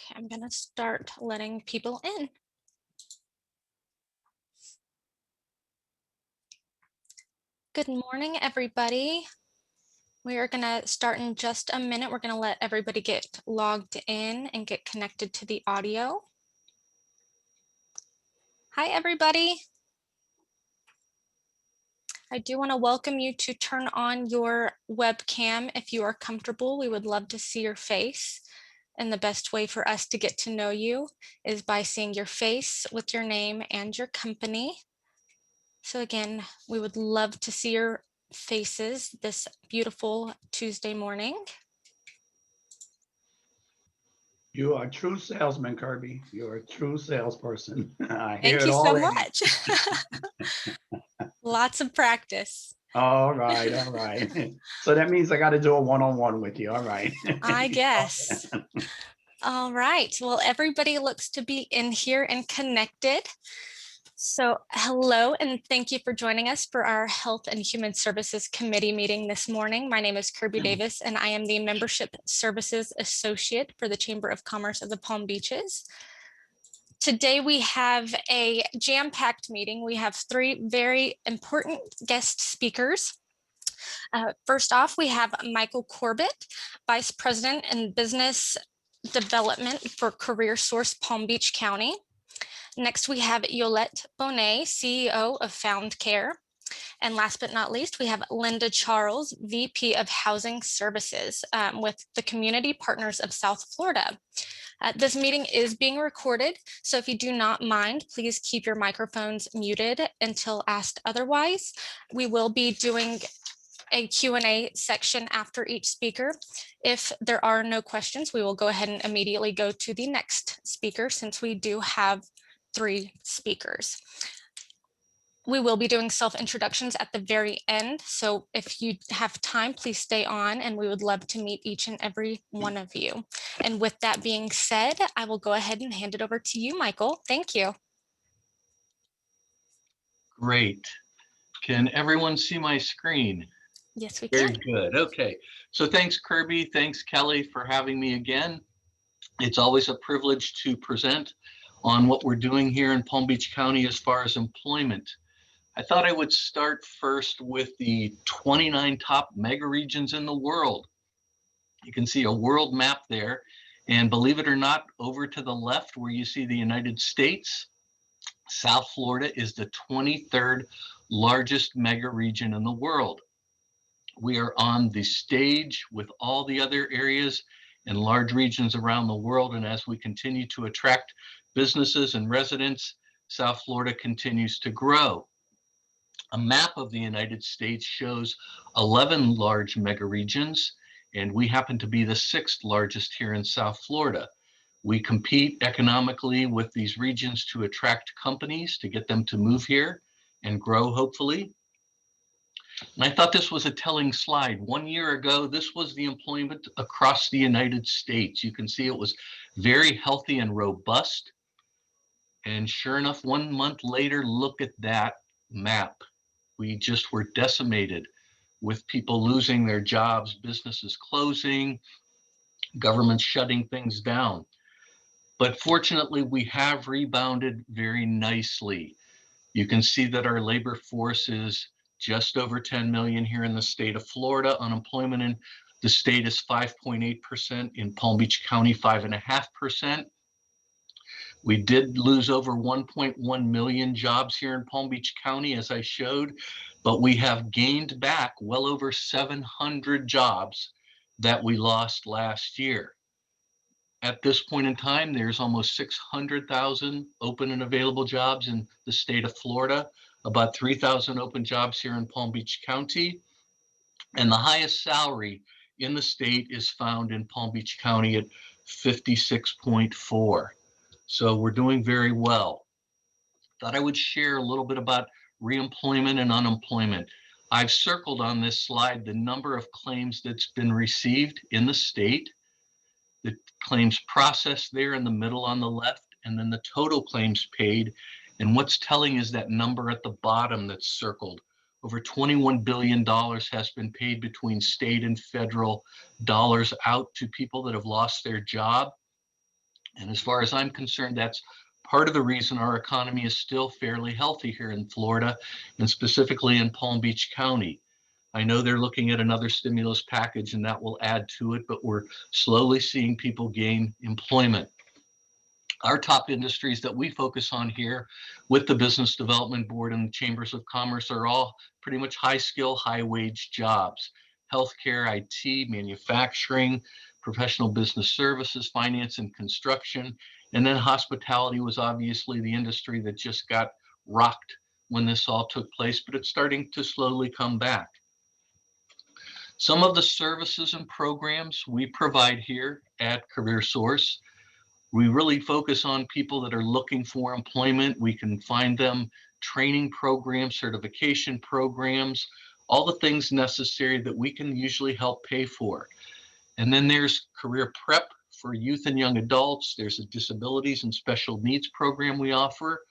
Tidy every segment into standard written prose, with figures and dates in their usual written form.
Okay, I'm gonna start letting people in. Good morning, everybody. We are gonna start in just a minute. We're gonna let everybody get logged in and get connected to the audio. Hi, everybody. I do want to welcome you to turn on your webcam if you are comfortable. We would love to see your face. And the best way for us to get to know you is by seeing your face with your name and your company. So again, we would love to see your faces this beautiful Tuesday morning. You are a true salesman, Kirby. You're a true salesperson. I hear Thank it you so already. much. Lots of practice. All right, all right. So that means I got to do a one-on-one with you. All right. I guess. All right. Well, everybody looks to be in here and connected. So hello, and thank you for joining us for our Health and Human Services Committee meeting this morning. My name is Kirby Davis, and I am the Membership Services Associate for the Chamber of Commerce of the Palm Beaches. Today we have a jam-packed meeting. We have three very important guest speakers. First off, we have Michael Corbit, Vice President in Business Development for CareerSource Palm Beach County. Next, we have Yolette Bonnet, CEO of FoundCare. And last but not least, we have Lynda Charles, VP of Housing Services with the Community Partners of South Florida. This meeting is being recorded, so if you do not mind, please keep your microphones muted until asked otherwise. We will be doing a Q&A section after each speaker. If there are no questions, we will go ahead and immediately go to the next speaker since we do have three speakers. We will be doing self-introductions at the very end. So if you have time, please stay on and we would love to meet each and every one of you. And with that being said, I will go ahead and hand it over to you, Michael. Thank you. Great. Can everyone see my screen? Yes, we can. Very good. Okay. So thanks, Kirby. Thanks, Kelly, for having me again. It's always a privilege to present on what we're doing here in Palm Beach County as far as employment. I thought I would start first with the 29 top mega regions in the world. You can see a world map there. And believe it or not, over to the left where you see the United States, South Florida is the 23rd largest mega region in the world. We are on the stage with all the other areas and large regions around the world. And as we continue to attract businesses and residents, South Florida continues to grow. A map of the United States shows 11 large mega regions, and we happen to be the 6th largest here in South Florida. We compete economically with these regions to attract companies, to get them to move here and grow, hopefully. And I thought this was a telling slide. 1 year ago, this was the employment across the United States. You can see it was very healthy and robust. And sure enough, 1 month later, look at that map. We just were decimated with people losing their jobs, businesses closing, governments shutting things down. But fortunately, we have rebounded very nicely. You can see that our labor force is just over 10 million here in the state of Florida. Unemployment in the state is 5.8%, in Palm Beach County, 5.5%. We did lose over 1.1 million jobs here in Palm Beach County, as I showed, but we have gained back well over 700 jobs that we lost last year. At this point in time, there's almost 600,000 open and available jobs in the state of Florida, about 3,000 open jobs here in Palm Beach County. And the highest salary in the state is found in Palm Beach County at 56.4. So we're doing very well. Thought I would share a little bit about reemployment and unemployment. I've circled on this slide the number of claims that's been received in the state, the claims processed there in the middle on the left, and then the total claims paid. And what's telling is that number at the bottom that's circled. Over $21 billion has been paid between state and federal dollars out to people that have lost their job. And as far as I'm concerned, that's part of the reason our economy is still fairly healthy here in Florida, and specifically in Palm Beach County. I know they're looking at another stimulus package and that will add to it, but we're slowly seeing people gain employment. Our top industries that we focus on here with the Business Development Board and the Chambers of Commerce are all pretty much high skill, high wage jobs. Healthcare, IT, manufacturing, professional business services, finance and construction. And then hospitality was obviously the industry that just got rocked when this all took place, but it's starting to slowly come back. Some of the services and programs we provide here at CareerSource, we really focus on people that are looking for employment. We can find them training programs, certification programs, all the things necessary that we can usually help pay for. And then there's career prep for youth and young adults. There's a disabilities and special needs program we offer.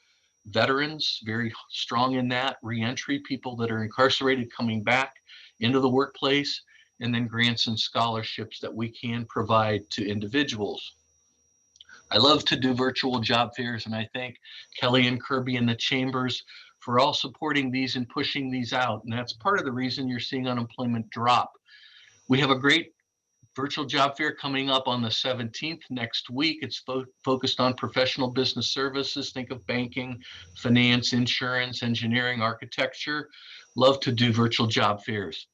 Veterans, very strong in that. Reentry, people that are incarcerated coming back into the workplace. And then grants and scholarships that we can provide to individuals. I love to do virtual job fairs, and I thank Kelly and Kirby and the chambers for all supporting these and pushing these out. And that's part of the reason you're seeing unemployment drop. We have a great virtual job fair coming up on the 17th next week. It's focused on professional business services. Think of banking, finance, insurance, engineering, architecture. Love to do virtual job fairs.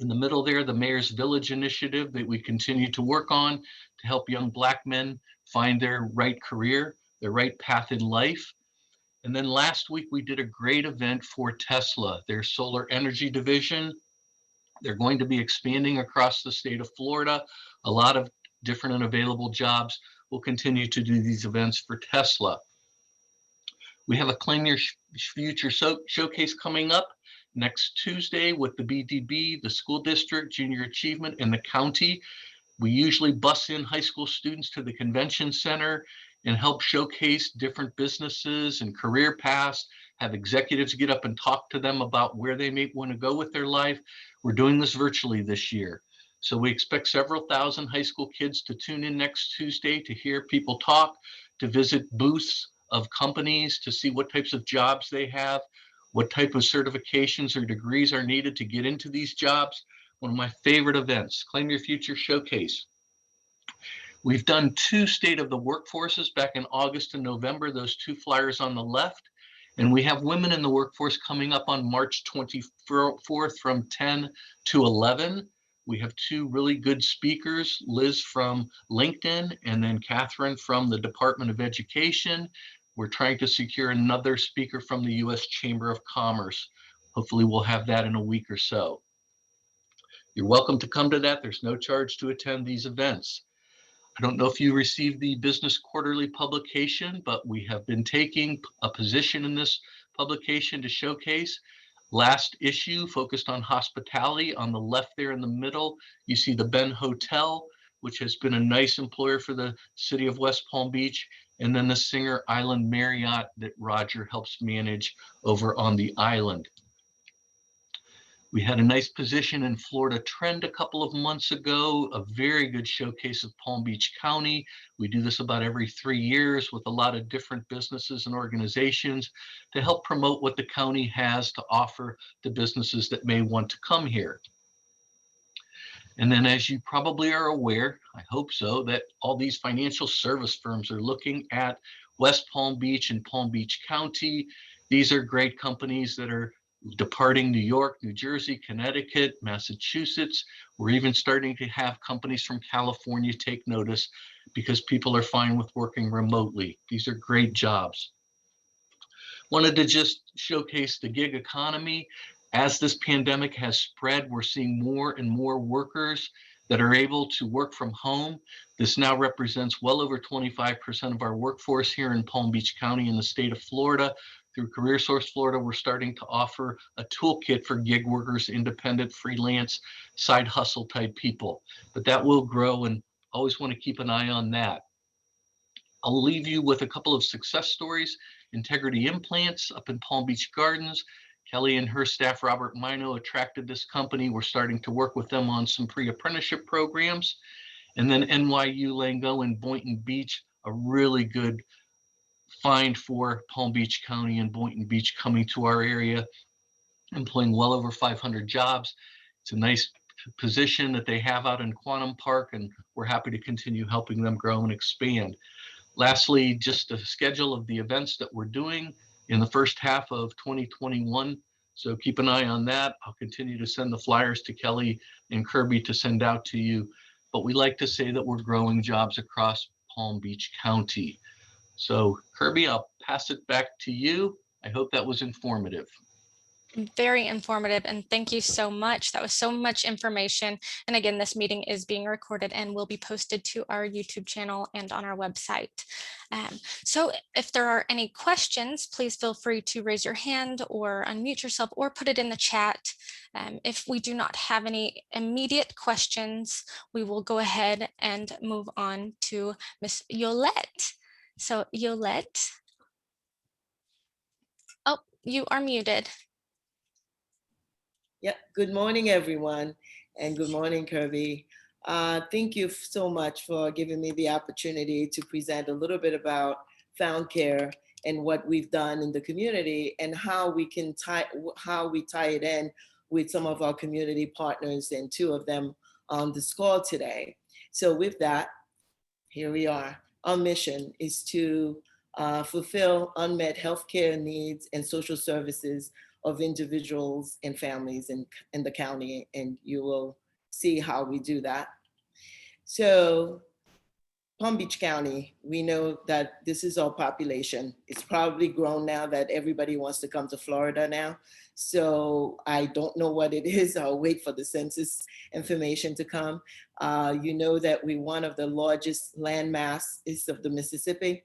In the middle there, the Mayor's Village initiative that we continue to work on to help young Black men find their right career, their right path in life. And then last week, we did a great event for Tesla, their solar energy division. They're going to be expanding across the state of Florida. A lot of different and available jobs. We'll continue to do these events for Tesla. We have a Claim Your Future showcase coming up next Tuesday with the BDB, the school district, junior achievement, and the county. We usually bus in high school students to the convention center and help showcase different businesses and career paths, have executives get up and talk to them about where they may want to go with their life. We're doing this virtually this year. So we expect several thousand high school kids to tune in next Tuesday to hear people talk, to visit booths of companies, to see what types of jobs they have, what type of certifications or degrees are needed to get into these jobs. One of my favorite events, Claim Your Future Showcase. We've done 2 State of the Workforces back in August and November, those 2 flyers on the left. And we have Women in the Workforce coming up on March 24th from 10 to 11. We have 2 really good speakers, Liz from LinkedIn and then Catherine from the Department of Education. We're trying to secure another speaker from the U.S. Chamber of Commerce. Hopefully we'll have that in a week or so. You're welcome to come to that. There's no charge to attend these events. I don't know if you received the Business Quarterly publication, but we have been taking a position in this publication to showcase. Last issue focused on hospitality. On the left there in the middle, you see the Ben Hotel, which has been a nice employer for the city of West Palm Beach, and then the Singer Island Marriott that Roger helps manage over on the island. We had a nice position in Florida Trend a couple of months ago, a very good showcase of Palm Beach County. We do this about every 3 years with a lot of different businesses and organizations to help promote what the county has to offer to businesses that may want to come here. And then, as you probably are aware, I hope so, that all these financial service firms are looking at West Palm Beach and Palm Beach County. These are great companies that are departing New York, New Jersey, Connecticut, Massachusetts. We're even starting to have companies from California take notice because people are fine with working remotely. These are great jobs. Wanted to just showcase the gig economy. As this pandemic has spread, we're seeing more and more workers that are able to work from home. This now represents well over 25% of our workforce here in Palm Beach County in the state of Florida. Through CareerSource Florida, we're starting to offer a toolkit for gig workers, independent, freelance, side hustle type people. But that will grow, and always want to keep an eye on that. I'll leave you with a couple of success stories. Integrity Implants up in Palm Beach Gardens. Kelly and her staff, Robert Mino, attracted this company. We're starting to work with them on some pre-apprenticeship programs. And then NYU Langone and Boynton Beach a really good find for Palm Beach County and Boynton Beach coming to our area, employing well over 500 jobs. It's a nice position that they have out in Quantum Park, and we're happy to continue helping them grow and expand. Lastly, just a schedule of the events that we're doing in the first half of 2021. So keep an eye on that. I'll continue to send the flyers to Kelly and Kirby to send out to you. But we like to say that we're growing jobs across Palm Beach County. So Kirby, I'll pass it back to you. I hope that was informative. Very informative, and thank you so much. That was so much information. And again, this meeting is being recorded and will be posted to our YouTube channel and on our website. So if there are any questions, please feel free to raise your hand or unmute yourself or put it in the chat. If we do not have any immediate questions, we will go ahead and move on to Miss Yolette. So Yolette, oh, you are muted. Yeah, good morning, everyone, and good morning, Kirby. Thank you so much for giving me the opportunity to present a little bit about FoundCare and what we've done in the community and how we tie it in with some of our community partners, and two of them on this call today. So with that, here we are. Our mission is to fulfill unmet healthcare needs and social services of individuals and families in the county, and you will see how we do that. So Palm Beach County, we know that this is our population. It's probably grown now that everybody wants to come to Florida now. So I don't know what it is. I'll wait for the census information to come. You know that we're one of the largest land masses of the Mississippi.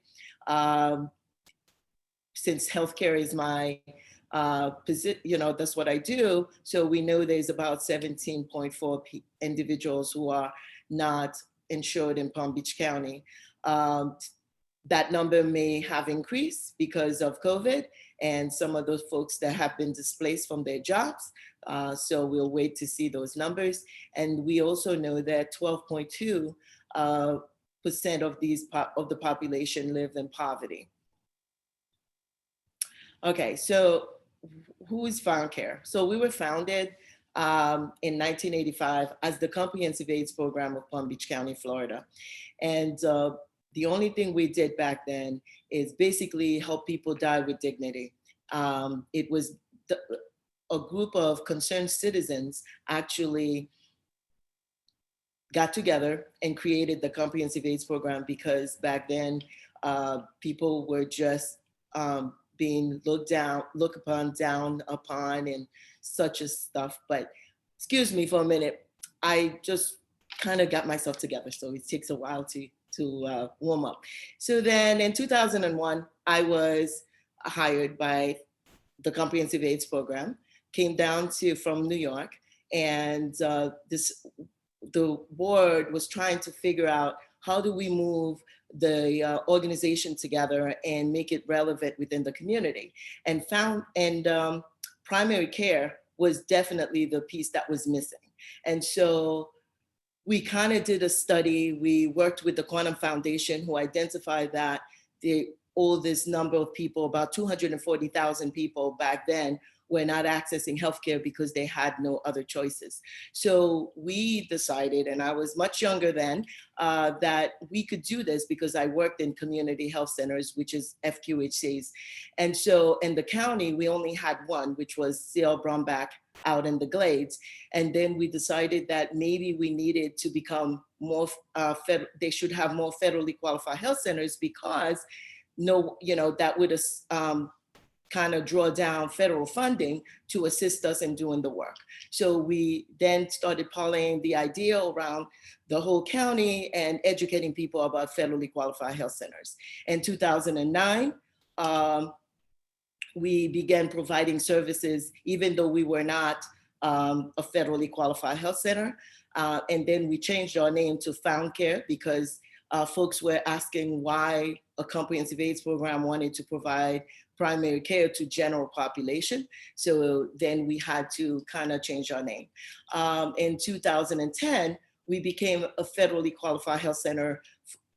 Since healthcare is my that's what I do. So we know there's about 17.4 individuals who are not insured in Palm Beach County. That number may have increased because of COVID and some of those folks that have been displaced from their jobs. So we'll wait to see those numbers. And we also know that 12.2% of the population live in poverty. Okay, so who is FoundCare? So we were founded in 1985 as the Comprehensive AIDS Program of Palm Beach County, Florida. And the only thing we did back then is basically help people die with dignity. It was a group of concerned citizens actually got together and created the Comprehensive AIDS Program because back then people were just being looked down upon and such a stuff. But excuse me for a minute, I just kind of got myself together. So it takes a while to warm up. So then in 2001, I was hired by the Comprehensive AIDS Program, came down from New York, and the board was trying to figure out how do we move the organization together and make it relevant within the community, and primary care was definitely the piece that was missing. And so we kind of did a study. We worked with the Quantum Foundation, who identified that the oldest number of people, about 240,000 people back then, were not accessing healthcare because they had no other choices. So we decided, and I was much younger then, that we could do this because I worked in community health centers, which is FQHCs. And so in the county, we only had one, which was C.L. Brombach out in the Glades. And then we decided that maybe we needed to become more, they should have more federally qualified health centers because that would kind of draw down federal funding to assist us in doing the work. So we then started parlaying the idea around the whole county and educating people about federally qualified health centers. In 2009, we began providing services, even though we were not a federally qualified health center. And then we changed our name to FoundCare because folks were asking why a comprehensive AIDS program wanted to provide primary care to general population. So then we had to kind of change our name. In 2010, we became a federally qualified health center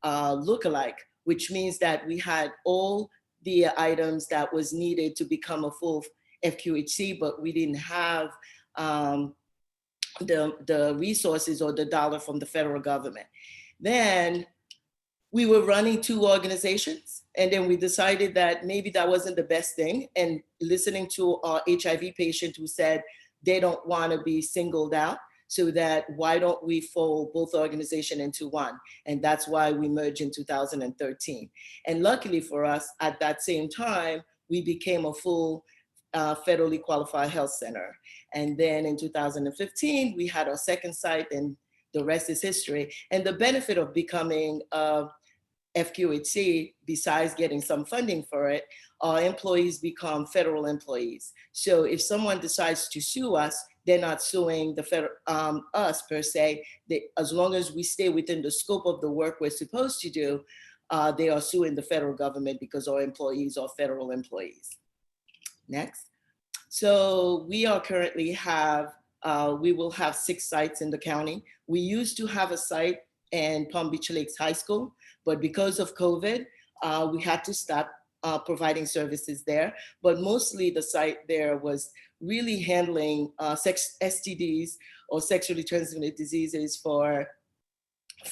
lookalike, which means that we had all the items that was needed to become a full FQHC, but we didn't have the resources or the dollar from the federal government. Then we were running 2 organizations, and then we decided that maybe that wasn't the best thing. And listening to our HIV patient who said they don't want to be singled out, so that why don't we fold both organizations into one? And that's why we merged in 2013. And luckily for us, at that same time, we became a full federally qualified health center. And then in 2015, we had our second site, and the rest is history. And the benefit of becoming FQHC, besides getting some funding for it, our employees become federal employees. So if someone decides to sue us, they're not suing the federal, us per se. As long as we stay within the scope of the work we're supposed to do, they are suing the federal government because our employees are federal employees. Next. So we are currently we will have 6 sites in the county. We used to have a site in Palm Beach Lakes High School, but because of COVID, we had to stop providing services there. But mostly the site there was really handling STDs or sexually transmitted diseases for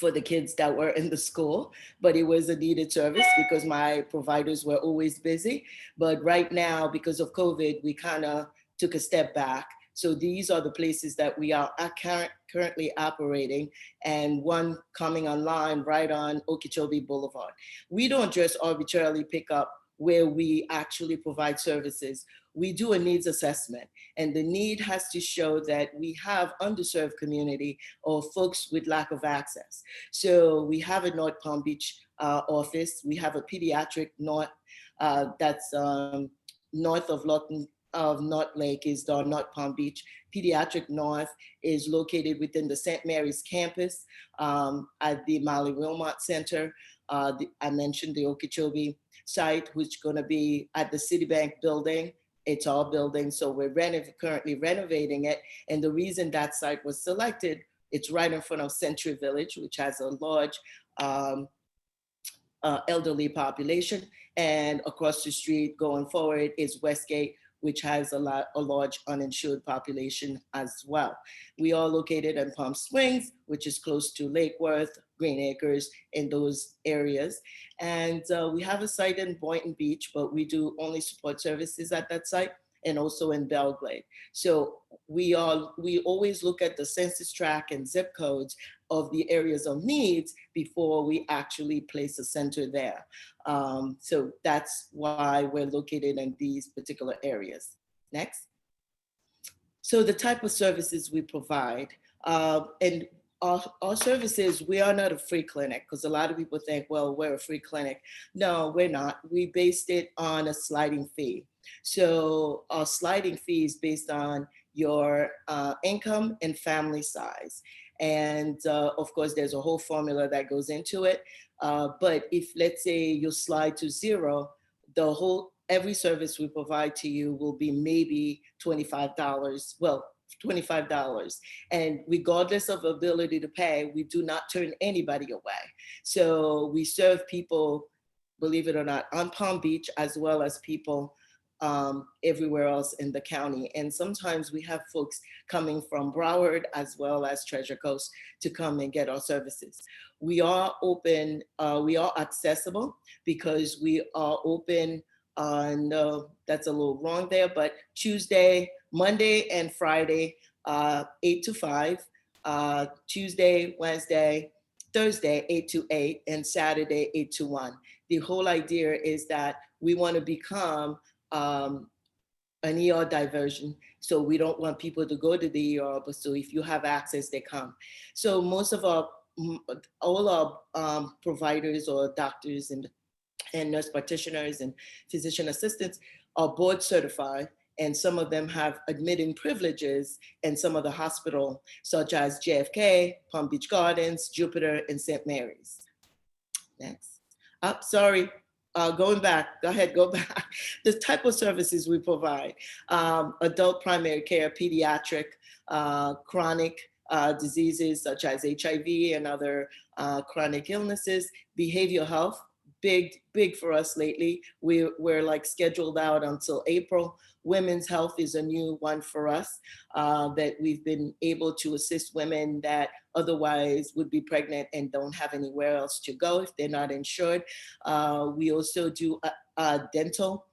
the kids that were in the school, but it was a needed service because my providers were always busy. But right now, because of COVID, we kind of took a step back. So these are the places that we are currently operating, and one coming online right on Okeechobee Boulevard. We don't just arbitrarily pick up where we actually provide services. We do a needs assessment, and the need has to show that we have underserved community or folks with lack of access. So we have a North Palm Beach office. We have a pediatric that's north of North Lake is the North Palm Beach. Pediatric North is located within the St. Mary's campus at the Molly Wilmot Center. I mentioned the Okeechobee site, which is going to be at the Citibank building. It's our building, so we're currently renovating it. And the reason that site was selected, it's right in front of Century Village, which has a large elderly population. And across the street going forward is Westgate, which has a large uninsured population as well. We are located in Palm Springs, which is close to Lake Worth, Green Acres, in those areas. And we have a site in Boynton Beach, but we do only support services at that site, and also in Belgrade. So we always look at the census tract and zip codes of the areas of needs before we actually place a center there. So that's why we're located in these particular areas. Next. So the type of services we provide, and our services, we are not a free clinic, because a lot of people think, well, we're a free clinic. No, we're not. We based it on a sliding fee. So our sliding fee is based on your income and family size. And of course, there's a whole formula that goes into it. But if, let's say, you slide to 0, every service we provide to you will be maybe $25. Well, $25. And regardless of ability to pay, we do not turn anybody away. So we serve people, believe it or not, on Palm Beach, as well as people everywhere else in the county. And sometimes we have folks coming from Broward as well as Treasure Coast to come and get our services. We are open, we are accessible, because we are open on, that's a little wrong there, but Tuesday, Monday and Friday, 8 to 5, Tuesday, Wednesday, Thursday, 8 to 8, and Saturday, 8 to 1. The whole idea is that we want to become an ER diversion. So we don't want people to go to the ER, but so if you have access, they come. So all our providers or doctors and nurse practitioners and physician assistants are board certified, and some of them have admitting privileges in some of the hospital, such as JFK, Palm Beach Gardens, Jupiter, and St. Mary's. Next. Sorry. Going back, go ahead, go back. The type of services we provide: adult primary care, pediatric, chronic diseases such as HIV and other chronic illnesses, behavioral health, big for us lately. We're like scheduled out until April. Women's health is a new one for us, that we've been able to assist women that otherwise would be pregnant and don't have anywhere else to go if they're not insured. We also do dental.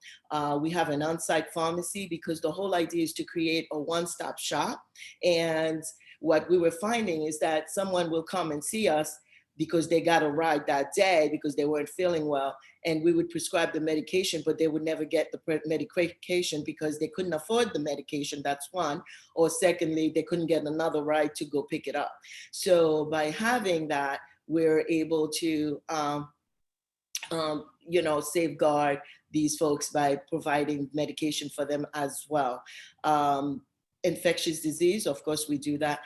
We have an on-site pharmacy, because the whole idea is to create a one-stop shop. And what we were finding is that someone will come and see us because they got a ride that day because they weren't feeling well, and we would prescribe the medication, but they would never get the medication because they couldn't afford the medication. That's one. Or secondly, they couldn't get another ride to go pick it up. So by having that, we're able to safeguard these folks by providing medication for them as well. Infectious disease, of course, we do that.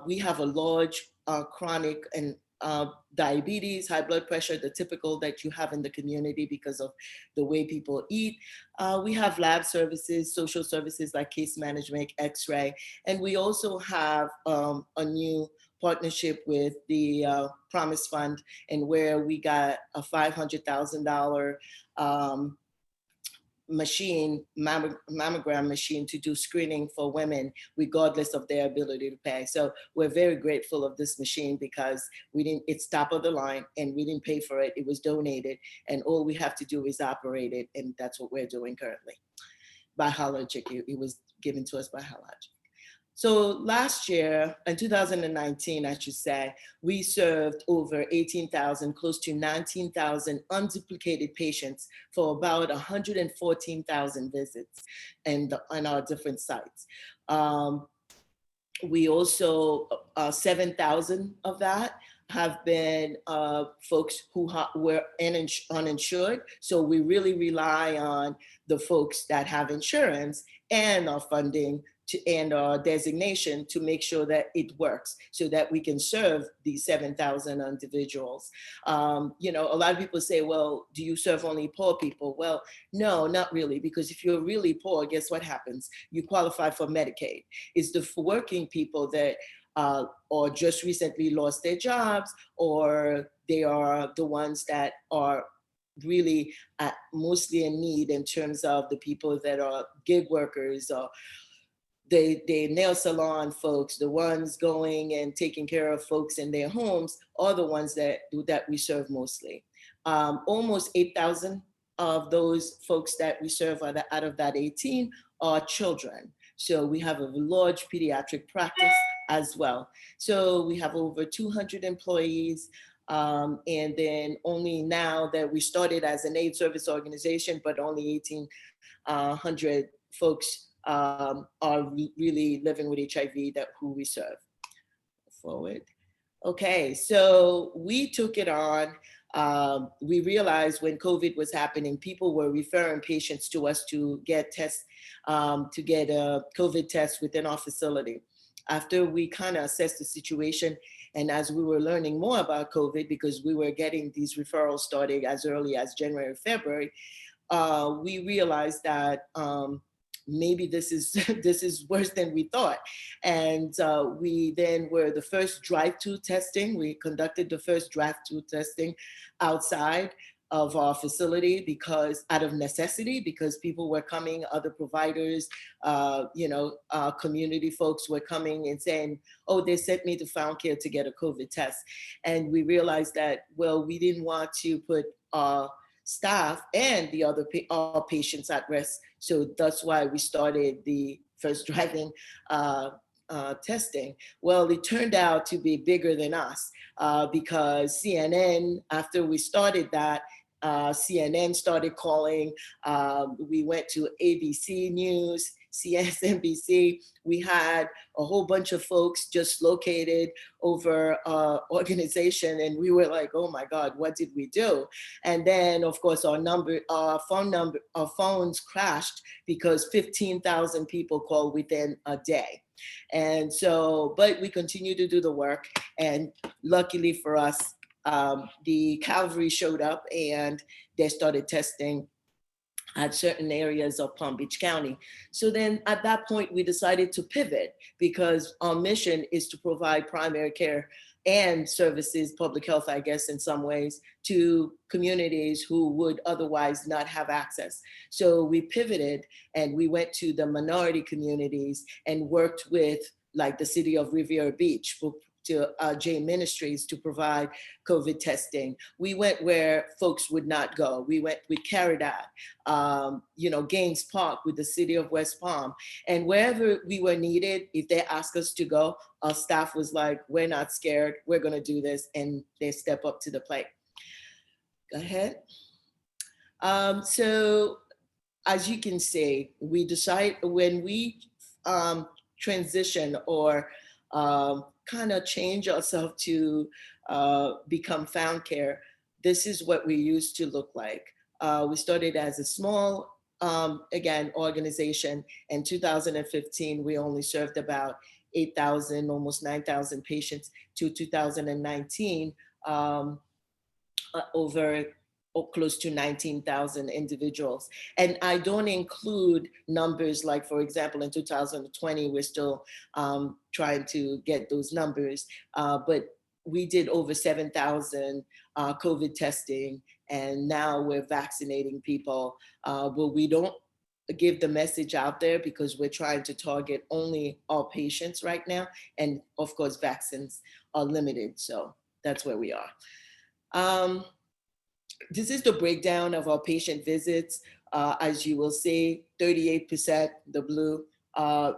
We have a large chronic and diabetes, high blood pressure, the typical that you have in the community because of the way people eat. We have lab services, social services like case management, x-ray, and we also have a new partnership with the Promise Fund, and where we got a $500,000 mammogram machine to do screening for women regardless of their ability to pay. So we're very grateful of this machine because it's top of the line and we didn't pay for it. It was donated, and all we have to do is operate it. And that's what we're doing currently. By Hologic, it was given to us by Hologic. So last year, in 2019, I should say, we served over 18,000, close to 19,000 unduplicated patients for about 114,000 visits on our different sites. We also, 7,000 of that have been folks who were uninsured. So we really rely on the folks that have insurance and our funding and our designation to make sure that it works so that we can serve these 7,000 individuals. A lot of people say, well, do you serve only poor people? Well, no, not really, because if you're really poor, guess what happens? You qualify for Medicaid. It's the working people that or just recently lost their jobs, or they are the ones that are really mostly in need in terms of the people that are gig workers or the nail salon folks, the ones going and taking care of folks in their homes are the ones that we serve mostly. Almost 8,000 of those folks that we serve out of that 18 are children. So we have a large pediatric practice as well. So we have over 200 employees. And then only now that we started as an aid service organization, but only 1,800 folks are really living with HIV who we serve. Forward. Okay, so we took it on. We realized when COVID was happening, people were referring patients to us to get tests, to get a COVID test within our facility. After we kind of assessed the situation, and as we were learning more about COVID, because we were getting these referrals starting as early as January, February, we realized that maybe this is worse than we thought. And we then were the first drive-through testing. We conducted the first drive-through testing outside of our facility because out of necessity, because people were coming, other providers, community folks were coming and saying, oh, they sent me to FoundCare to get a COVID test. And we realized that, well, we didn't want to put our staff and the other patients at risk. So that's why we started the first driving testing. Well, it turned out to be bigger than us because CNN, after we started that, CNN started calling. We went to ABC News, CSNBC. We had a whole bunch of folks just located over our organization, and we were like, oh my God, what did we do? And then, of course, our phones crashed because 15,000 people called within a day. And so, but we continue to do the work, and luckily for us, the Calvary showed up and they started testing at certain areas of Palm Beach County. So then at that point, we decided to pivot because our mission is to provide primary care and services, public health, I guess, in some ways, to communities who would otherwise not have access. So we pivoted and we went to the minority communities and worked with like the city of Riviera Beach, to J Ministries to provide COVID testing. We went where folks would not go. We went with Caridad, Gaines Park with the city of West Palm. And wherever we were needed, if they asked us to go, our staff was like, we're not scared, we're gonna do this. And they step up to the plate. Go ahead. So as you can see, we decide when we transition or kind of change ourselves to become FoundCare, this is what we used to look like. We started as a small, organization. In 2015, we only served about 8,000, almost 9,000 patients. To 2019, over close to 19,000 individuals. And I don't include numbers like, for example, in 2020, we're still trying to get those numbers, but we did over 7,000 COVID testing, and now we're vaccinating people. But we don't give the message out there because we're trying to target only our patients right now. And of course, vaccines are limited. So that's where we are. This is the breakdown of our patient visits. As you will see, 38%, the blue,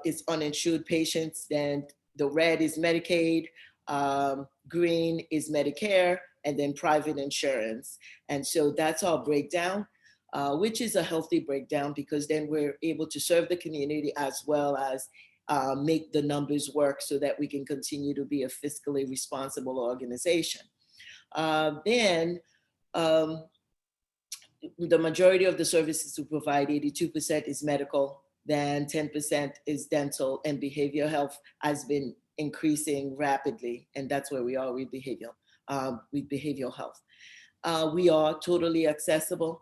is uninsured patients. Then the red is Medicaid, green is Medicare, and then private insurance. And so that's our breakdown, which is a healthy breakdown because then we're able to serve the community as well as make the numbers work so that we can continue to be a fiscally responsible organization. The majority of the services we provide, 82% is medical, then 10% is dental, and behavioral health has been increasing rapidly, and that's where we are with behavioral health. We are totally accessible.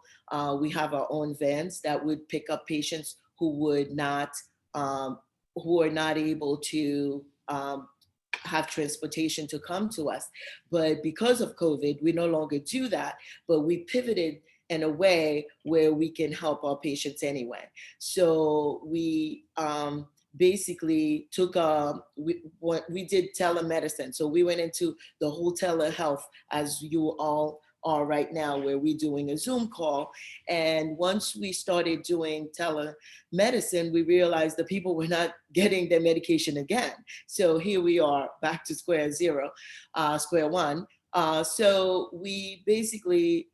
We have our own vans that would pick up patients who are not able to have transportation to come to us. But because of COVID, we no longer do that, but we pivoted in a way where we can help our patients anyway. So we basically took, we did telemedicine. So we went into the whole telehealth as you all are right now, where we're doing a Zoom call. And once we started doing telemedicine, we realized that people were not getting their medication again. So here we are back to square one. So we basically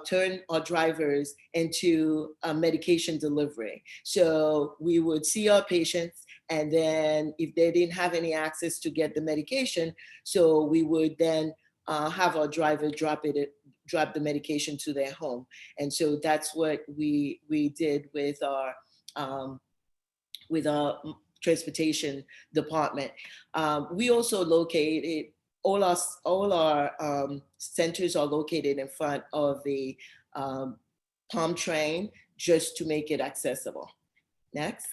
turn our drivers into medication delivery. So we would see our patients, and then if they didn't have any access to get the medication, so we would then have our driver drop the medication to their home. And so that's what we did with our transportation department. We also located all our centers are located in front of the Palm train just to make it accessible. Next.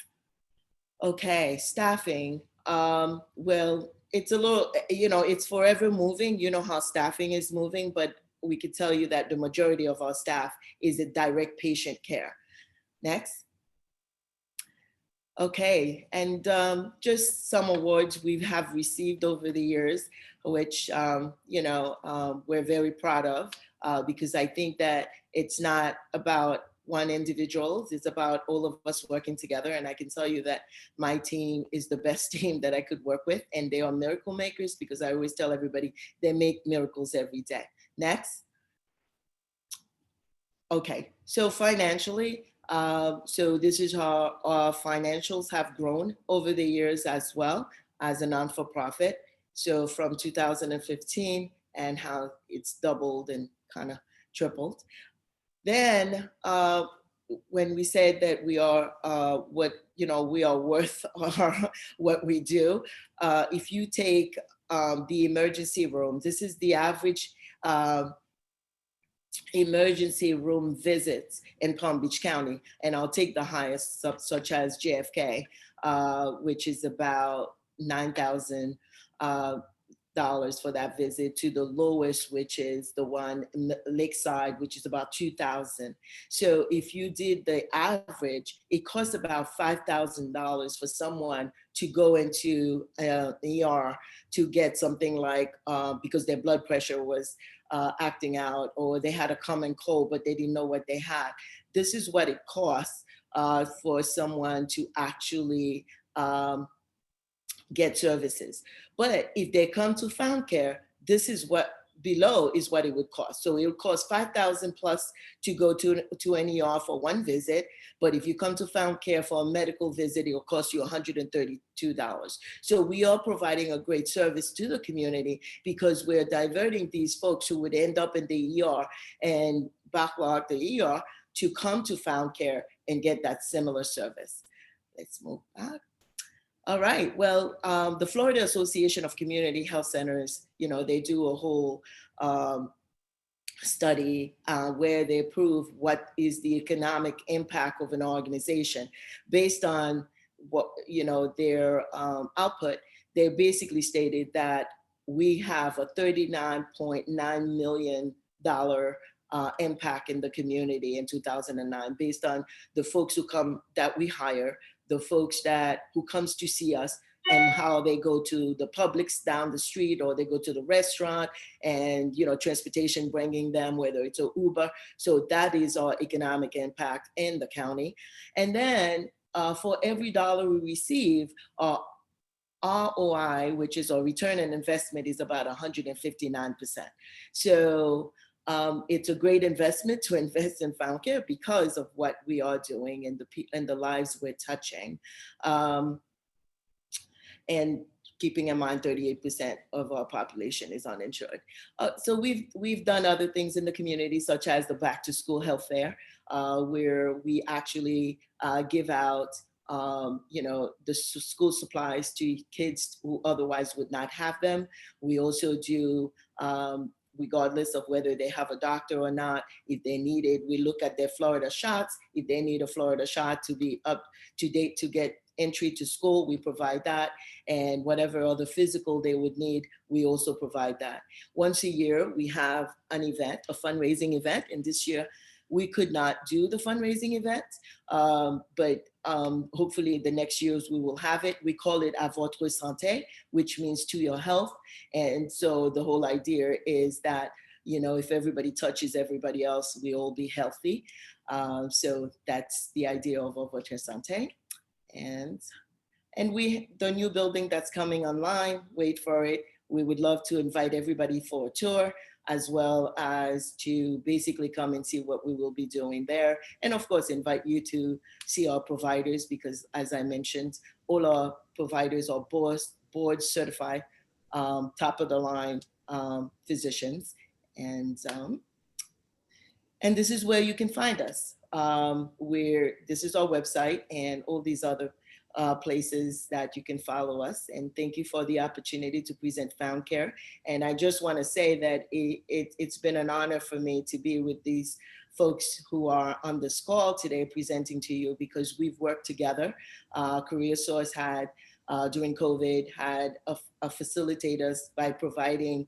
Okay, staffing. Well, it's a little, it's forever moving. You know how staffing is moving, but we could tell you that the majority of our staff is a direct patient care. Next. Okay, and just some awards we have received over the years, which we're very proud of, because I think that it's not about one individual, it's about all of us working together. And I can tell you that my team is the best team that I could work with, and they are miracle makers, because I always tell everybody they make miracles every day. Next. Okay, so financially, so this is how our financials have grown over the years as well as a non-for-profit. So from 2015 and how it's doubled and kind of tripled. Then when we said that we are we are worth what we do, if you take the emergency room, this is the average emergency room visits in Palm Beach County, and I'll take the highest, such as JFK, which is about $9,000 for that visit, to the lowest, which is the one in Lakeside, which is about 2,000. So if you did the average, it costs about $5,000 for someone to go into ER to get something like, because their blood pressure was acting out, or they had a common cold, but they didn't know what they had. This is what it costs for someone to actually get services. But if they come to FoundCare, this is what below is what it would cost. So it would cost $5,000 plus to go to an ER for one visit. But if you come to FoundCare for a medical visit, it will cost you $132. So we are providing a great service to the community, because we're diverting these folks who would end up in the ER and backlog the ER to come to FoundCare and get that similar service. Let's move back. All right, well, the Florida Association of Community Health Centers, they do a whole study where they prove what is the economic impact of an organization based on what, their output. They basically stated that we have a $39.9 million impact in the community in 2009, based on the folks that we hire, the folks who comes to see us, and how they go to the Publix down the street, or they go to the restaurant, and transportation bringing them, whether it's an Uber. So that is our economic impact in the county. And then for every dollar we receive, ROI, which is our return on investment, is about 159%. So it's a great investment to invest in FoundCare because of what we are doing and the lives we're touching. And keeping in mind 38% of our population is uninsured. So we've done other things in the community, such as the back to school health fair, where we actually give out the school supplies to kids who otherwise would not have them. We also do, regardless of whether they have a doctor or not, if they need it, we look at their Florida shots. If they need a Florida shot to be up to date to get entry to school, we provide that. And whatever other physical they would need, we also provide that. Once a year, we have an event, a fundraising event. And this year, we could not do the fundraising event, but hopefully the next years we will have it. We call it À votre santé, which means to your health. And so the whole idea is that, if everybody touches everybody else, we all be healthy. So that's the idea of À votre santé. And the new building that's coming online, wait for it. We would love to invite everybody for a tour, as well as to basically come and see what we will be doing there. And of course, invite you to see our providers, because as I mentioned, all our providers are board certified, top of the line physicians. And this is where you can find us. This is our website and all these other places that you can follow us. And thank you for the opportunity to present FoundCare. And I just want to say that it's been an honor for me to be with these folks who are on this call today presenting to you, because we've worked together. CareerSource had, during COVID, had a facilitate us by providing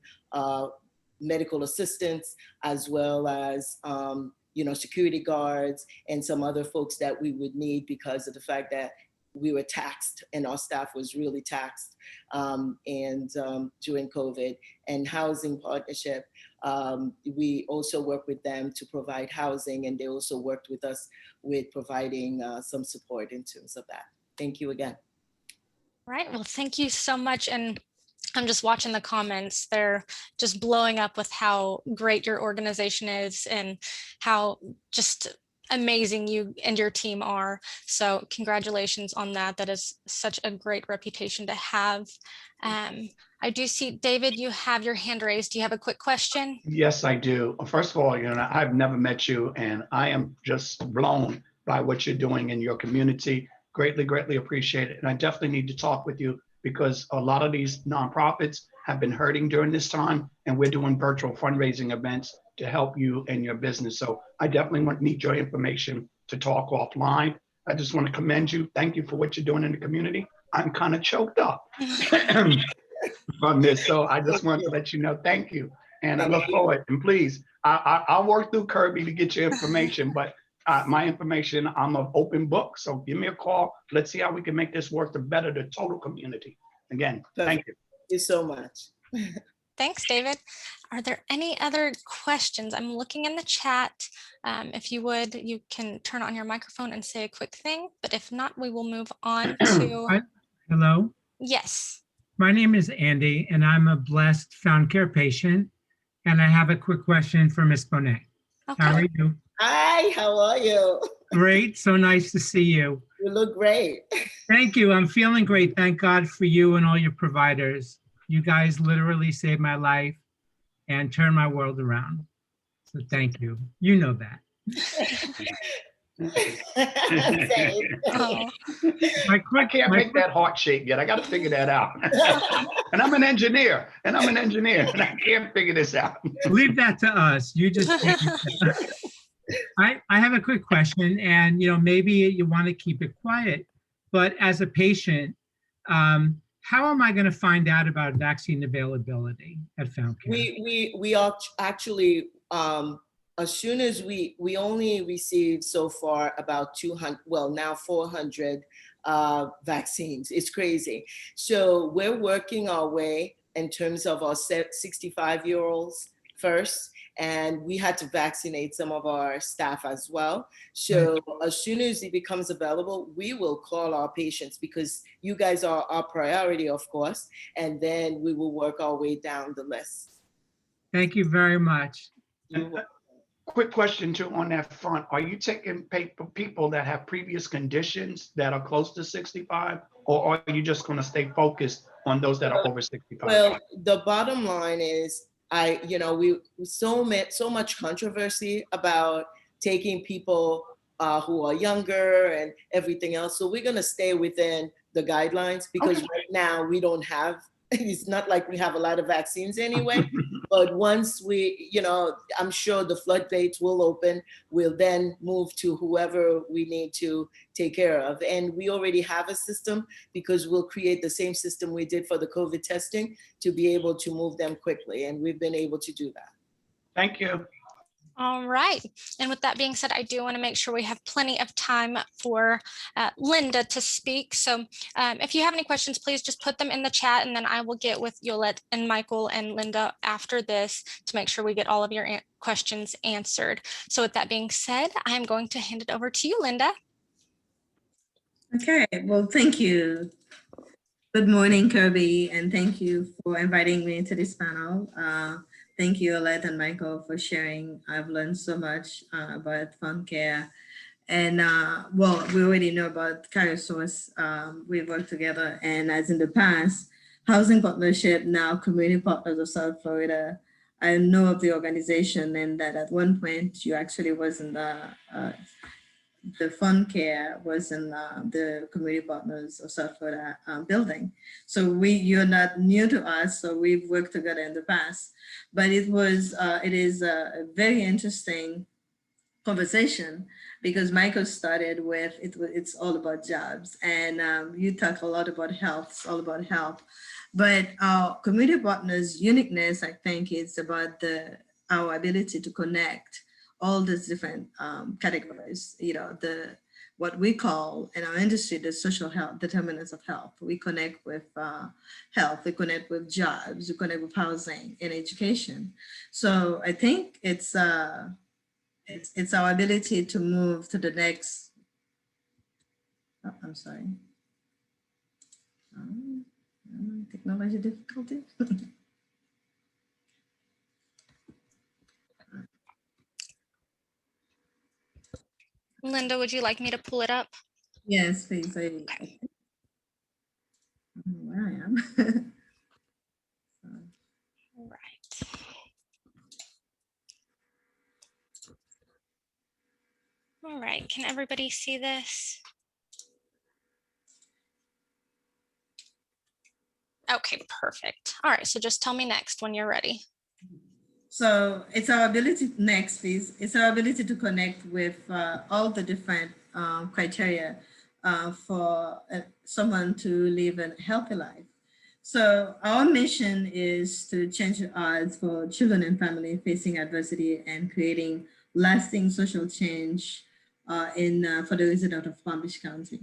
medical assistance, as well as security guards and some other folks that we would need because of the fact that we were taxed and our staff was really taxed during COVID. And housing partnership, we also work with them to provide housing, and they also worked with us with providing some support in terms of that. Thank you again. Right, well, thank you so much. And I'm just watching the comments. They're just blowing up with how great your organization is and how just amazing you and your team are. So congratulations on that. That is such a great reputation to have. I do see, David, you have your hand raised. Do you have a quick question? Yes, I do. First of all, I've never met you, and I am just blown by what you're doing in your community. Greatly, greatly appreciate it. And I definitely need to talk with you, because a lot of these nonprofits have been hurting during this time, and we're doing virtual fundraising events to help you and your business. So I definitely need your information to talk offline. I just want to commend you. Thank you for what you're doing in the community. I'm kind of choked up from this. So I just want to let you know, thank you. And I look forward, and please, I'll work through Kirby to get your information, but my information, I'm an open book. So give me a call. Let's see how we can make this work to better the total community. Again, thank you. Thank you so much. Thanks, David. Are there any other questions? I'm looking in the chat. If you would, you can turn on your microphone and say a quick thing, but if not, we will move on to. Hello, Yes. my name is Andy, and I'm a blessed FoundCare patient. And I have a quick question for Ms. Bonnet. How are Okay. you? Hi, how are you? Great, so nice to see you. You look great. Thank you, I'm feeling great. Thank God for you and all your providers. You guys literally saved my life and turned my world around. So thank you. You know that. Same. Oh, My I quick, can't my make that heart shape yet. I got to figure that out. And I'm an engineer, and I can't figure this out. leave that to us. You just. I have a quick question, and maybe you want to keep it quiet, but as a patient, how am I going to find out about vaccine availability at FoundCare? We are actually, as soon as we only received so far about 200, well, now 400 vaccines. It's crazy. So we're working our way in terms of our 65-year-olds first, and we had to vaccinate some of our staff as well. So as soon as it becomes available, we will call our patients, because you guys are our priority, of course, and then we will work our way down the list. Thank you very much. Quick question too on that front. Are you taking people that have previous conditions that are close to 65, or are you just going to stay focused on those that are over 65? Well, the bottom line is, we so much controversy about taking people who are younger and everything else. So we're going to stay within the guidelines, because right now we don't have, it's not like we have a lot of vaccines anyway. But once we, I'm sure the floodgates will open, we'll then move to whoever we need to take care of. And we already have a system, because we'll create the same system we did for the COVID testing to be able to move them quickly. And we've been able to do that. Thank you. all right. And with that being said, I do want to make sure we have plenty of time for Lynda to speak. So if you have any questions, please just put them in the chat, and then I will get with Yolette and Michael and Lynda after this to make sure we get all of your questions answered. So with that being said, I'm going to hand it over to you, Lynda. Okay, well, thank you. Good morning, Kirby, and thank you for inviting me to this panel. Thank you, Yolette and Michael, for sharing. I've learned so much about FoundCare. And well, we already know about CareerSource. We've worked together, and as in the past, Housing Partnership, now Community Partners of South Florida. I know of the organization, and that at one point you actually was in the FoundCare was in the Community Partners of South Florida building. So you're not new to us, so we've worked together in the past. But it is a very interesting conversation, because Michael started with, it's all about jobs, and you talk a lot about health, it's all about health. But Community Partners' uniqueness, I think, is about our ability to connect all these different categories, what we call in our industry, the social health, determinants of health. We connect with health, we connect with jobs, we connect with housing and education. So I think it's our ability to move to the next, I'm sorry. Technology difficulty. Lynda, would you like me to pull it up? Yes, please. I don't know where I am. All right. All right, can everybody see this? Okay, perfect. All right, so just tell me next when you're ready. So it's our ability, next please, it's our ability to connect with all the different criteria for someone to live a healthy life. So our mission is to change the odds for children and families facing adversity and creating lasting social change for the resident of Palm Beach County.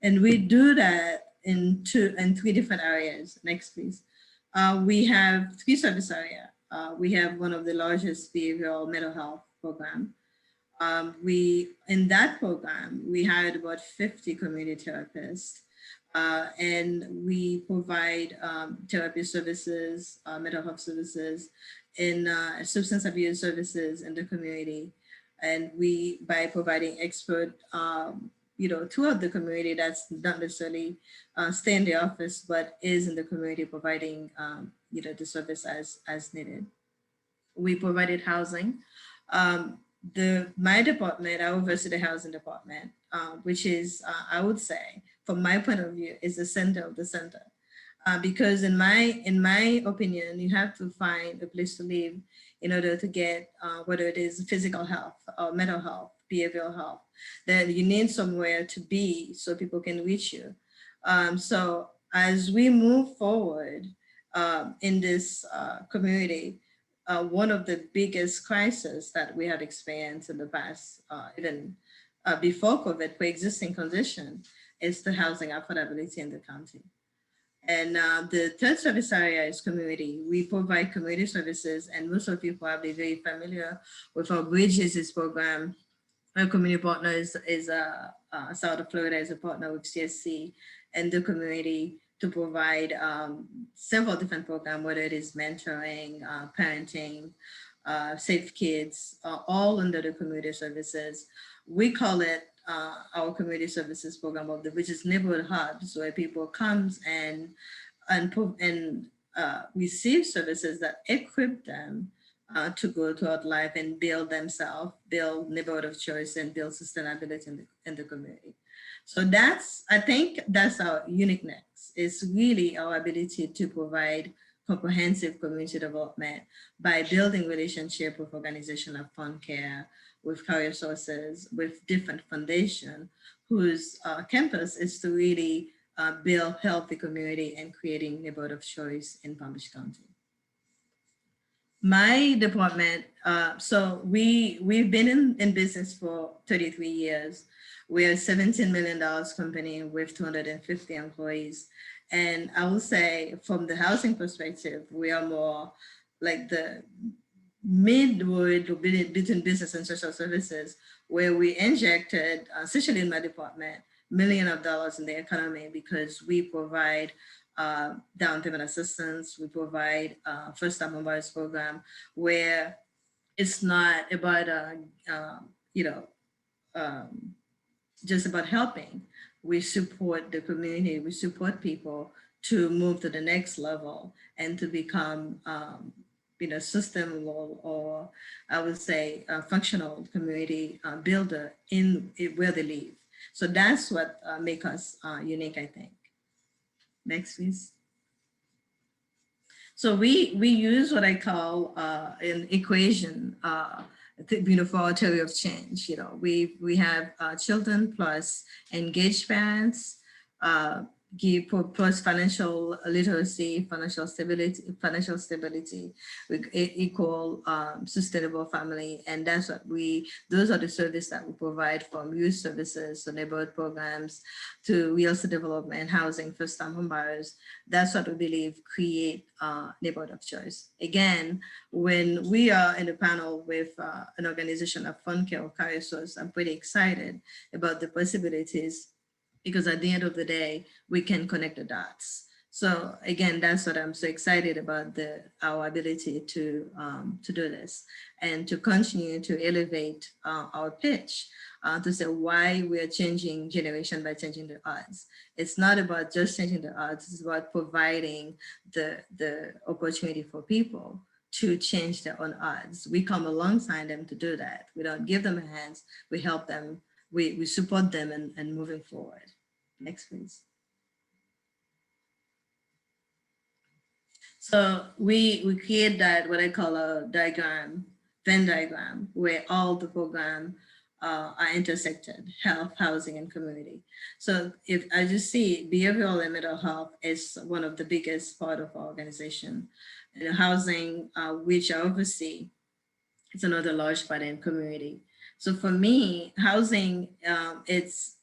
And we do that in three different areas. Next, please. We have three service areas. We have one of the largest behavioral mental health program. In that program, we hired about 50 community therapists, and we provide therapy services, mental health services, and substance abuse services in the community. And by providing expert, throughout the community that's not necessarily stay in the office, but is in the community providing, the service as needed. We provided housing. My department, I oversee the housing department, which is, I would say, from my point of view, is the center of the center. Because in my opinion, you have to find a place to live in order to get, whether it is physical health or mental health, behavioral health, then you need somewhere to be so people can reach you. So as we move forward in this community, one of the biggest crises that we have experienced in the past, even before COVID, pre-existing condition, is the housing affordability in the county. And the third service area is community. We provide community services, and most of you probably very familiar with our Bridges program. Our community partner is South of Florida is a partner with CSC and the community to provide several different programs, whether it is mentoring, parenting, safe kids, all under the community services. We call it our community services program which is neighborhood hubs, where people comes and receive services that equip them to go throughout life and build themselves, build neighborhood of choice, and build sustainability in the community. So I think that's our uniqueness. It's really our ability to provide comprehensive community development by building relationship with organizations like FoundCare, with CareerSource, with different foundations whose campus is to really build healthy community and creating neighborhood of choice in Palm Beach County. My department, so we've been in business for 33 years. We're a $17 million company with 250 employees. And I will say from the housing perspective, we are more like the midway between business and social services, where we injected, especially in my department, millions of dollars in the economy because we provide down payment assistance. We provide first-time homebuyers program where it's not about just about helping. We support the community. We support people to move to the next level and to become sustainable, or I would say a functional community builder in where they live. So that's what makes us unique, I think. Next, please. So we use what I call an equation, for our theory of change. We have children plus engaged parents, plus financial literacy, financial stability, equal sustainable family, and that's what those are the services that we provide, from youth services to neighborhood programs to real estate development, housing, first-time homebuyers. That's what we believe create neighborhood of choice. Again, when we are in the panel with an organization of FoundCare or CareerSource, I'm pretty excited about the possibilities, because at the end of the day, we can connect the dots. So again, that's what I'm so excited about, our ability to do this and to continue to elevate our pitch to say why we are changing generation by changing the odds. It's not about just changing the odds, it's about providing the opportunity for people to change their own odds. We come alongside them to do that. We don't give them a hand, we help them. We support them and moving forward. Next, please. So we create that, what I call a diagram, Venn diagram, where all the programs are intersected: health, housing, and community. So if, as you see, behavioral and mental health is one of the biggest part of our organization. And housing, which I oversee, it's another large part in community. So for me, housing, it's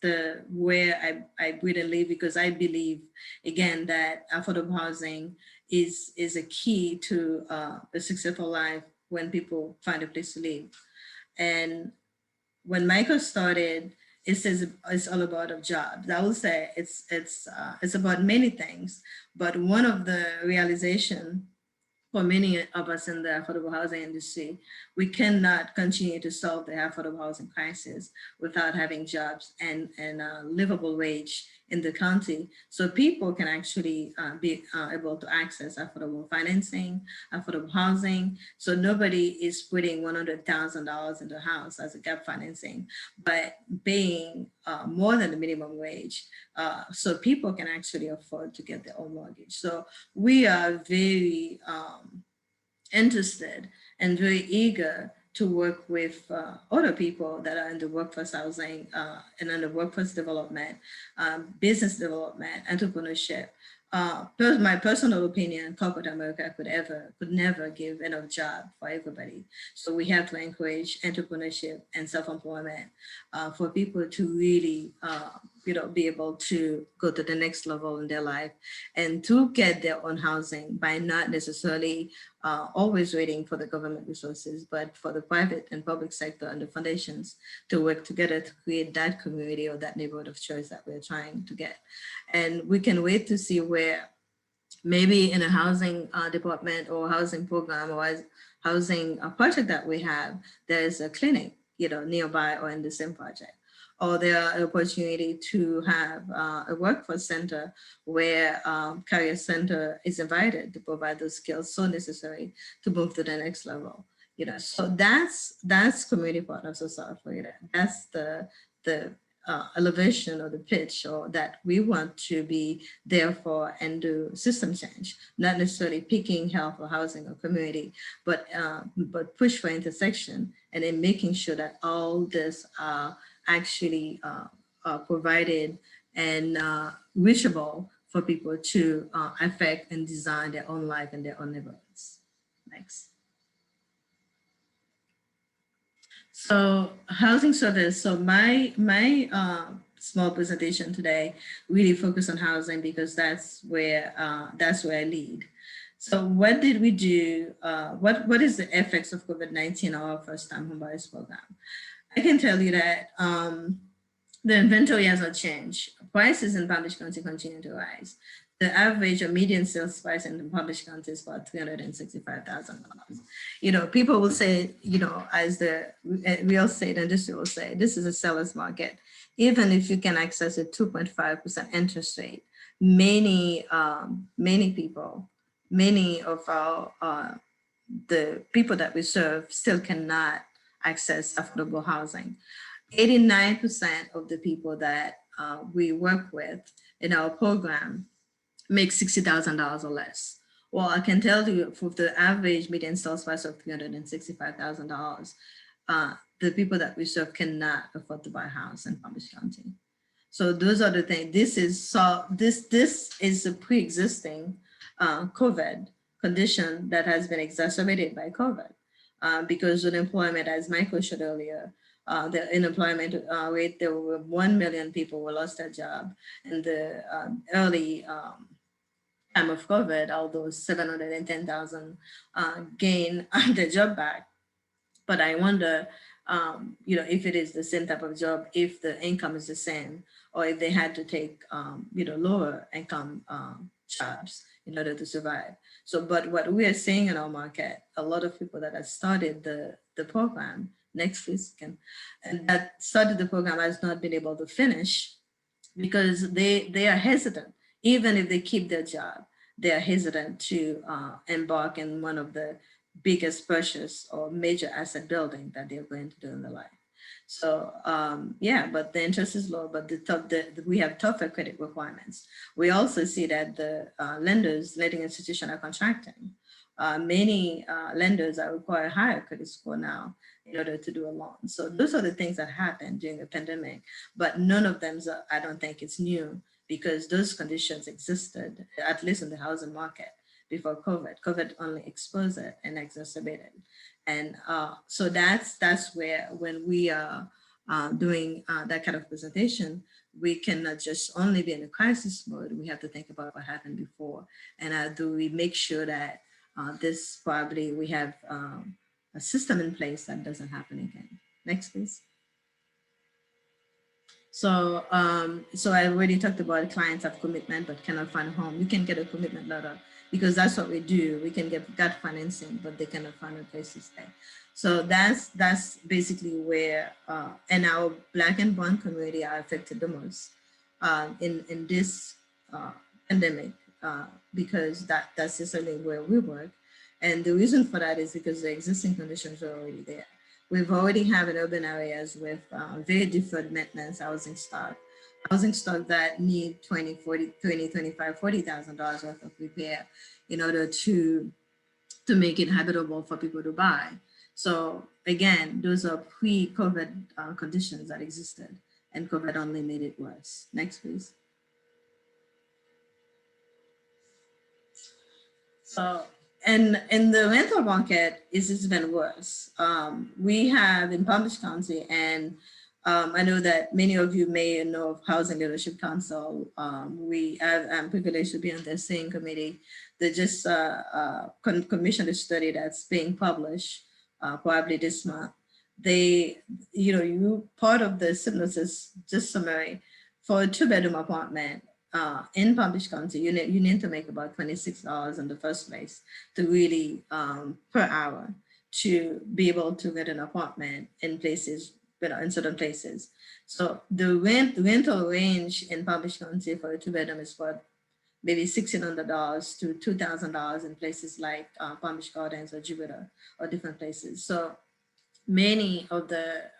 the where I breathe and live, because I believe, again, that affordable housing is a key to a successful life when people find a place to live. And when Michael started, it says it's all about of jobs. I will say it's about many things, but one of the realization for many of us in the affordable housing industry, we cannot continue to solve the affordable housing crisis without having jobs and a livable wage in the county, so people can actually be able to access affordable financing, affordable housing. So nobody is putting $100,000 into a house as a gap financing, but paying more than the minimum wage, so people can actually afford to get their own mortgage. So we are very interested and very eager to work with other people that are in the workforce housing and in the workforce development, business development, entrepreneurship. My personal opinion, corporate America could never give enough job for everybody. So we have to encourage entrepreneurship and self-employment for people to really, be able to go to the next level in their life and to get their own housing by not necessarily always waiting for the government resources, but for the private and public sector and the foundations to work together to create that community or that neighborhood of choice that we're trying to get. And we can wait to see where maybe in a housing department or housing program or housing project that we have, there's a clinic, nearby or in the same project. Or there are an opportunity to have a workforce center where Career Center is invited to provide those skills so necessary to move to the next level. So that's community partners of South Florida. That's the elevation or the pitch, or that we want to be there for and do system change, not necessarily picking health or housing or community, but push for intersection and then making sure that all this actually provided and reachable for people to affect and design their own life and their own neighborhoods. Next. So housing service. So my small presentation today really focused on housing because that's where I lead. So what did we do? What is the effects of COVID-19 on our first-time homebuyers program? I can tell you that the inventory has not changed. Prices in Palm Beach County continue to rise. The average or median sales price in the Palm Beach County is about $365,000. People will say, as the real estate industry will say, this is a seller's market. Even if you can access a 2.5% interest rate, many people, many of our the people that we serve still cannot access affordable housing. 89% of the people that we work with in our program make $60,000 or less. Well, I can tell you for the average median sales price of $365,000, the people that we serve cannot afford to buy a house in Palm Beach County. So those are the things. This is a pre-existing COVID condition that has been exacerbated by COVID. Because unemployment, as Michael showed earlier, the unemployment rate, there were 1 million people who lost their job in the early time of COVID, although 710,000 gain their job back. But I wonder, if it is the same type of job, if the income is the same, or if they had to take, lower income jobs in order to survive. So, but what we are seeing in our market, a lot of people that have started the program, next week, and that started the program has not been able to finish because they are hesitant. Even if they keep their job, they are hesitant to embark in one of the biggest purchase or major asset building that they're going to do in their life. So yeah, but the interest is low, but we have tougher credit requirements. We also see that the lending institutions are contracting. Many lenders are require higher credit score now in order to do a loan. So those are the things that happened during the pandemic, but none of them, I don't think it's new, because those conditions existed, at least in the housing market before COVID. COVID only exposed it and exacerbated. And so that's where, when we are doing that kind of presentation, we cannot just only be in a crisis mode. We have to think about what happened before. And do we make sure that we have a system in place that doesn't happen again. Next, please. So, so I already talked about clients have commitment but cannot find a home. You can get a commitment letter, because that's what we do. We can get financing, but they cannot find a place to stay. So that's basically where, and our Black and brown community are affected the most in this pandemic, because that's necessarily where we work. And the reason for that is because the existing conditions are already there. We've already have in urban areas with very deferred maintenance housing stock that need $40,000 worth of repair in order to make it habitable for people to buy. So again, those are pre-COVID conditions that existed, and COVID only made it worse. Next, please. So, and in the rental market, it's even worse. We have in Palm Beach County, and I know that many of you may know of Housing Leadership Council. I'm privileged to be on the same committee. They just commissioned a study that's being published probably this month. Part of the synopsis, just summary, for a 2-bedroom apartment, in Palm Beach County, you need to make about $26 in the first place to really per hour to be able to get an apartment in places, in certain places. So the rental range in Palm Beach County for a 2-bedroom is about maybe $1,600 to $2,000 in places like Palm Beach Gardens or Jupiter or different places. So many of the,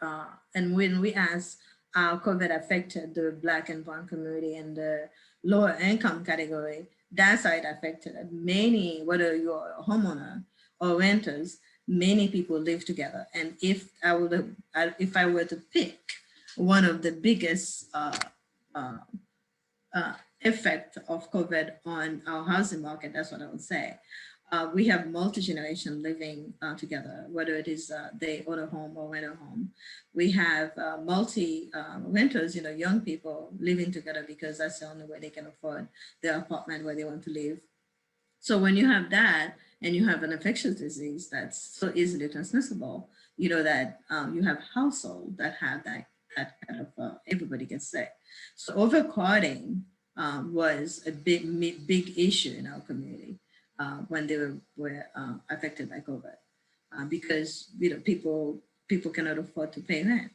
and when we ask how COVID affected the Black and brown community and the lower income category, that's how it affected it. Many, whether you're a homeowner or renters, many people live together. And if I were to pick one of the biggest effect of COVID on our housing market, that's what I would say. We have multi-generation living together, whether it is they own a home or rent a home. We have multi-renters, young people living together because that's the only way they can afford their apartment where they want to live. So when you have that and you have an infectious disease that's so easily transmissible, that you have households that have that kind of, everybody gets sick. So overcrowding was a big issue in our community. When they were affected by COVID, because people cannot afford to pay rent.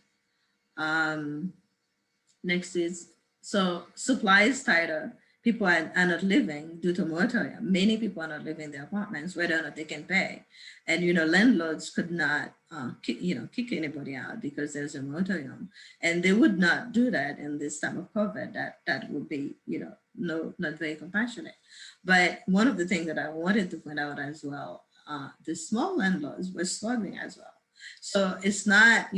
Next is, so supply is tighter. People are not living due to moratorium. Many people are not living in their apartments, whether or not they can pay. And landlords could not kick anybody out because there's a moratorium, and they would not do that in this time of COVID. That would be not very compassionate. But one of the things that I wanted to point out as well, the small landlords were struggling as well. So it's not,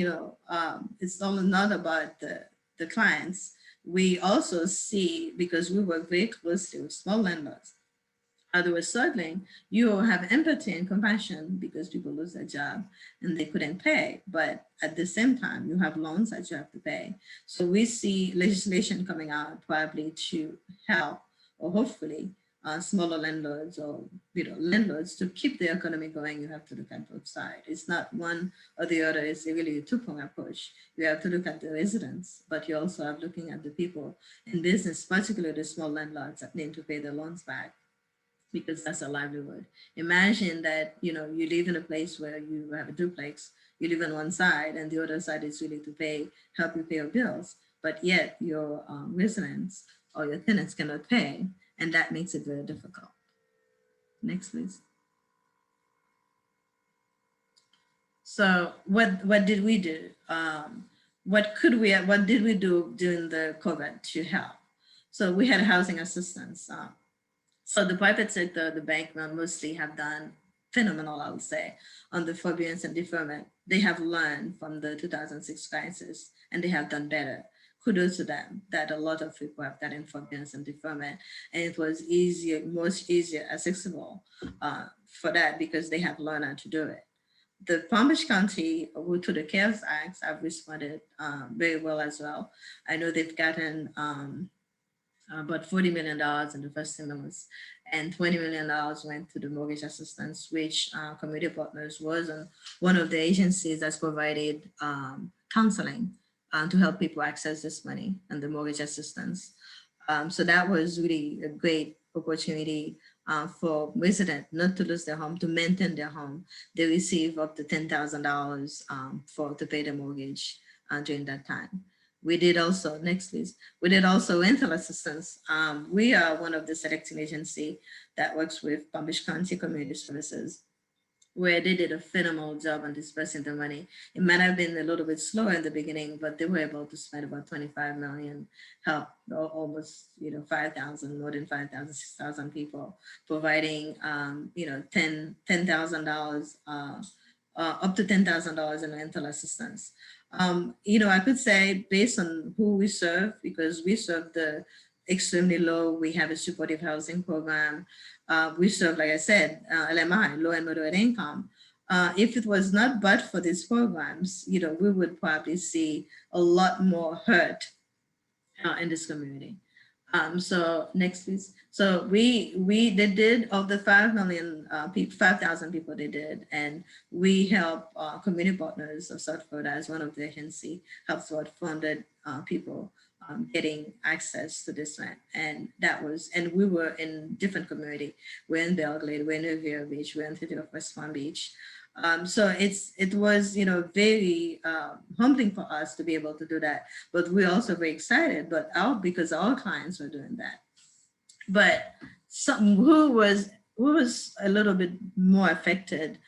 it's not about the clients. We also see, because we work very closely with small landlords, they were struggling. You have empathy and compassion because people lose their job and they couldn't pay. But at the same time, you have loans that you have to pay. So we see legislation coming out probably to help, or hopefully, smaller landlords or landlords to keep the economy going. You have to look at both sides. It's not one or the other. It's really a two-pronged approach. You have to look at the residents, but you also have looking at the people in business, particularly the small landlords that need to pay their loans back, because that's a livelihood. Imagine that you live in a place where you have a duplex. You live on one side, and the other side is really to help you pay your bills, but yet your residents or your tenants cannot pay. And that makes it very difficult. Next, please. So what did we do? What did we do during the COVID to help? So we had housing assistance. So the private sector, the bank mostly have done phenomenal, I would say, on the forbearance and deferment. They have learned from the 2006 crisis and they have done better. Kudos to them that a lot of people have gotten forbearance and deferment, and it was easier, much easier, accessible for that because they have learned how to do it. The Palm Beach County, to the CARES Act, have responded very well as well. I know they've gotten about $40 million in the first 10 months, and $20 million went to the mortgage assistance, which Community Partners was one of the agencies that's provided counseling to help people access this money and the mortgage assistance. So that was really a great opportunity for residents not to lose their home, to maintain their home. They receive up to $10,000 to pay the mortgage during that time. We did also, next please, we did also rental assistance. We are one of the selecting agency that works with Palm Beach County Community Services, where they did a phenomenal job on dispersing the money. It might have been a little bit slower in the beginning, but they were able to spend about 25 million, help almost 5,000, more than 5,000, 6,000 people, providing $10,000, up to $10,000 in rental assistance. I could say based on who we serve, because we serve the extremely low, we have a supportive housing program. We serve, like I said, LMI, low and moderate income. If it was not but for these programs, we would probably see a lot more hurt in this community. So next, please. So they did of the 5 million people, 5,000 people they did, and we help Community Partners of South Florida as one of the agency helps what funded people getting access to this land. And we were in different community. We're in Belgrade, we're in Riviera Beach, we're in the city of West Palm Beach. So it was very humbling for us to be able to do that, but we're also very excited. But because our clients were doing that, but who was a little bit more affected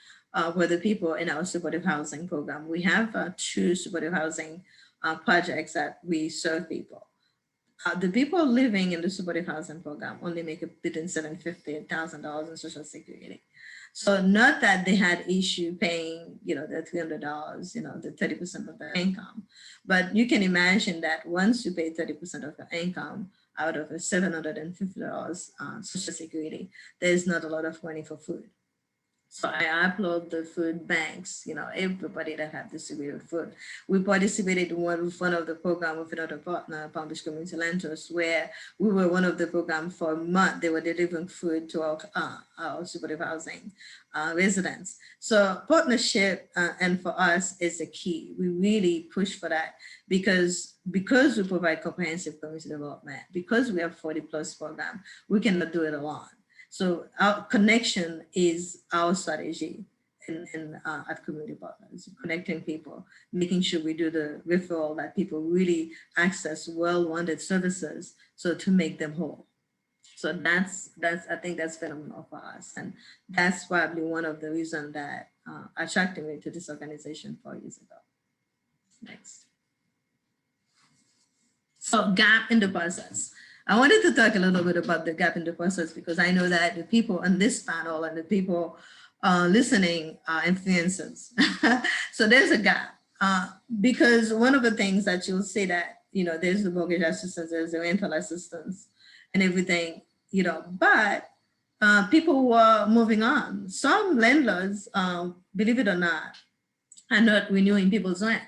were the people in our supportive housing program. We have 2 supportive housing projects that we serve people. The people living in the supportive housing program only make between $750 and $1,000 in Social Security. So not that they had issue paying, the $300, the 30% of their income, but you can imagine that once you pay 30% of your income out of a $750 Social Security, there's not a lot of money for food. So I upload the food banks, everybody that had distributed food. We participated in one of the program with another partner, Palm Beach Community Land Trust, where we were one of the program for a month. They were delivering food to our supportive housing residents. So partnership and for us is the key. We really push for that because we provide comprehensive community development, because we have 40+ program, we cannot do it alone. So our connection is our strategy at Community Partners, connecting people, making sure we do the referral that people really access well-wanted services, so to make them whole. So that's I think that's phenomenal for us, and that's probably one of the reasons that attracted me to this organization 4 years ago. Next. So gap in the process. I wanted to talk a little bit about the gap in the process because I know that the people on this panel and the people listening are influencers. So there's a gap because one of the things that you'll see that, there's the mortgage assistance, there's the rental assistance and everything, but people were moving on. Some landlords, believe it or not, are not renewing people's rent.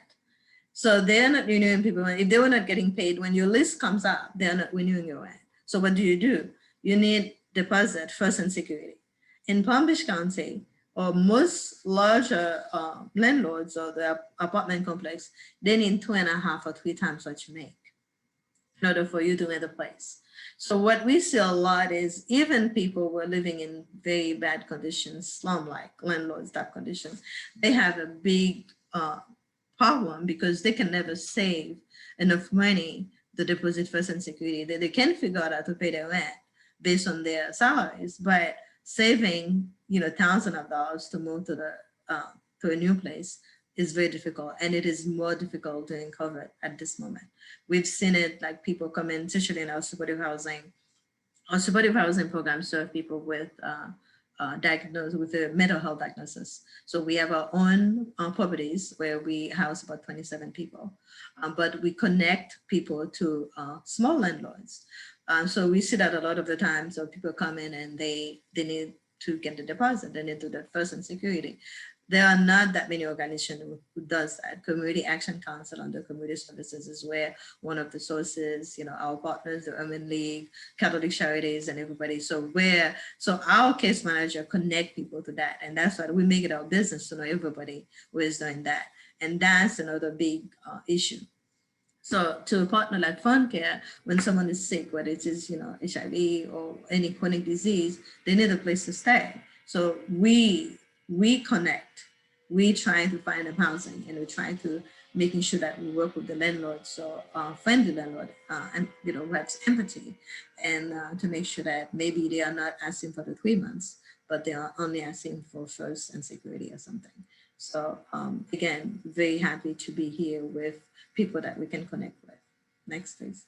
So they're not renewing people. If they were not getting paid, when your list comes up, they're not renewing your rent. So what do? You need deposit first and security. In Palm Beach County, or most larger landlords or the apartment complex, they need 2.5 or 3 times what you make in order for you to rent a place. So what we see a lot is even people who are living in very bad conditions, slum-like landlords type conditions, they have a big problem because they can never save enough money to deposit first and security. They can figure out how to pay their rent based on their salaries, but saving thousands of dollars to move to the to a new place is very difficult, and it is more difficult during COVID at this moment. We've seen it like people come in, especially in our supportive housing. Our supportive housing program serve people with diagnosed with a mental health diagnosis. So we have our own properties where we house about 27 people, but we connect people to small landlords. So we see that a lot of the time. So people come in and they need to get the deposit, they need to do that first in security. There are not that many organizations who does that. Community Action Council under Community Services is where one of the sources, our partners, the Urban League, Catholic Charities, and everybody. So our case manager connect people to that. And that's why we make it our business to know everybody who is doing that. And that's another big issue. So to a partner like FoundCare, when someone is sick, whether it is, HIV or any chronic disease, they need a place to stay. So we connect, we try to find them housing, and we try to making sure that we work with the landlord, so friendly landlord, and who has empathy, and to make sure that maybe they are not asking for the 3 months, but they are only asking for first and security or something. So again, very happy to be here with people that we can connect with. Next, please.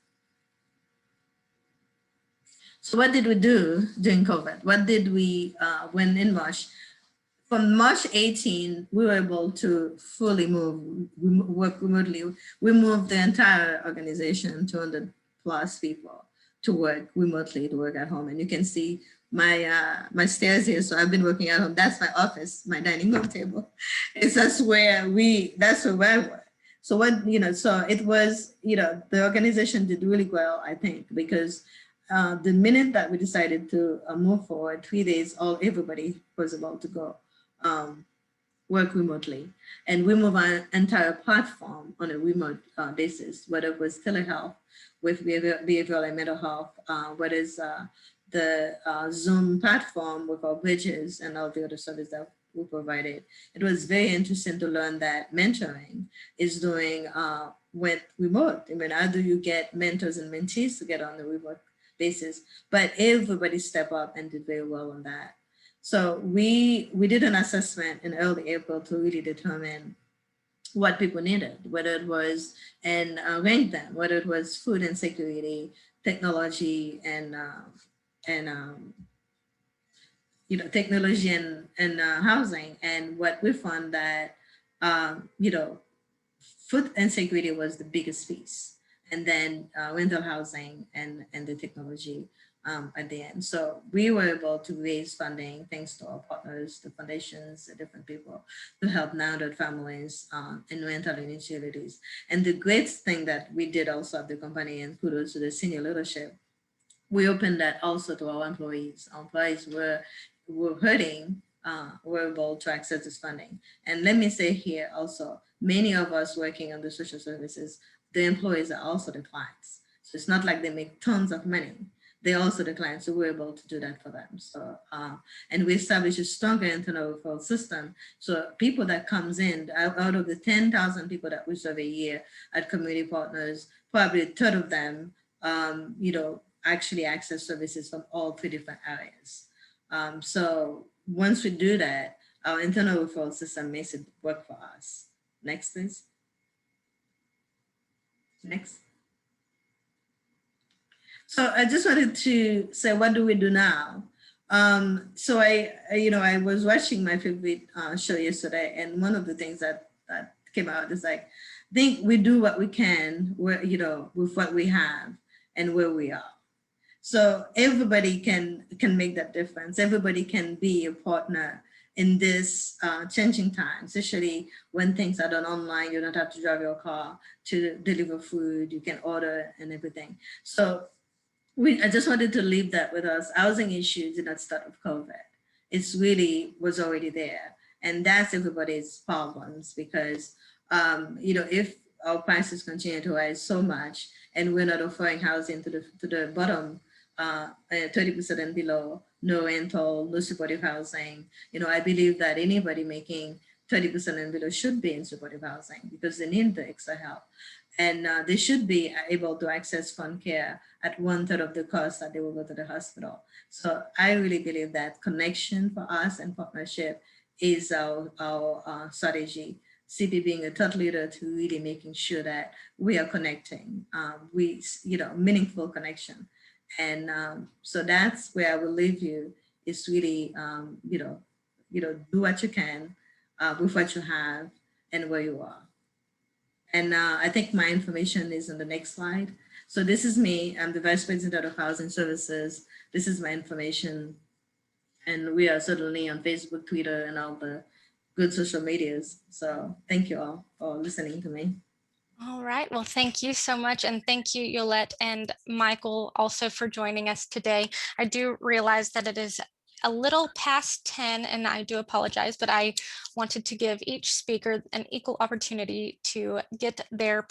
So what did we do during COVID? What did we, when in March? From March 18, we were able to fully work remotely. We moved the entire organization, 200 plus people, to work remotely, to work at home. And you can see my stairs here. So I've been working at home. That's my office, my dining room table. That's where I work. So so it was, the organization did really well, I think, because the minute that we decided to move forward, 3 days, everybody was about to go work remotely. And we move our entire platform on a remote basis, whether it was telehealth with behavioral and mental health, whether it's the Zoom platform with our bridges and all the other services that we provided. It was very interesting to learn that mentoring is doing with remote. I mean, how do you get mentors and mentees to get on the remote basis? But everybody stepped up and did very well on that. So we did an assessment in early April to really determine what people needed, whether it was, and rank them, whether it was food and security, technology, and technology and housing. And what we found that, food and security was the biggest piece, and then rental housing and the technology at the end. So we were able to raise funding thanks to our partners, the foundations, the different people, to help 900 families in rental and utilities. And the great thing that we did also at the company, and kudos to the senior leadership, we opened that also to our employees. Our employees were hurting, were able to access this funding. And let me say here also, many of us working on the social services, the employees are also the clients. So it's not like they make tons of money. They also the clients, so we're able to do that for them. So, and we established a stronger internal referral system. So people that comes in, out of the 10,000 people that we serve a year at Community Partners, probably a third of them, actually access services from all 3 different areas. So once we do that, our internal referral system makes it work for us. Next, please. Next. So I just wanted to say, what do we do now? So I was watching my favorite show yesterday, and one of the things that came out is like, I think we do what we can, with what we have and where we are. So everybody can make that difference. Everybody can be a partner in this changing time, especially when things are done online. You don't have to drive your car to deliver food. You can order and everything. So I just wanted to leave that with us. Housing issues did not start with COVID. It's really was already there. And that's everybody's problems because, if our prices continue to rise so much and we're not offering housing to the bottom, 30% and below, no rental, no supportive housing. I believe that anybody making 30% and below should be in supportive housing because they need the extra help. And they should be able to access FoundCare at 1/3 of the cost that they will go to the hospital. So I really believe that connection for us and partnership is our strategy. CP being a thought leader to really making sure that we are connecting, meaningful connection. And so that's where I will leave you, is really, do what you can with what you have and where you are. And I think my information is on the next slide. So this is me. I'm the Vice President of Housing Services. This is my information. And we are certainly on Facebook, Twitter, and all the good social medias. So thank you all for listening to me. All right. Well, thank you so much. And thank you, Yolette and Michael, also for joining us today. I do realize that it is a little past 10, and I do apologize, but I wanted to give each speaker an equal opportunity to get their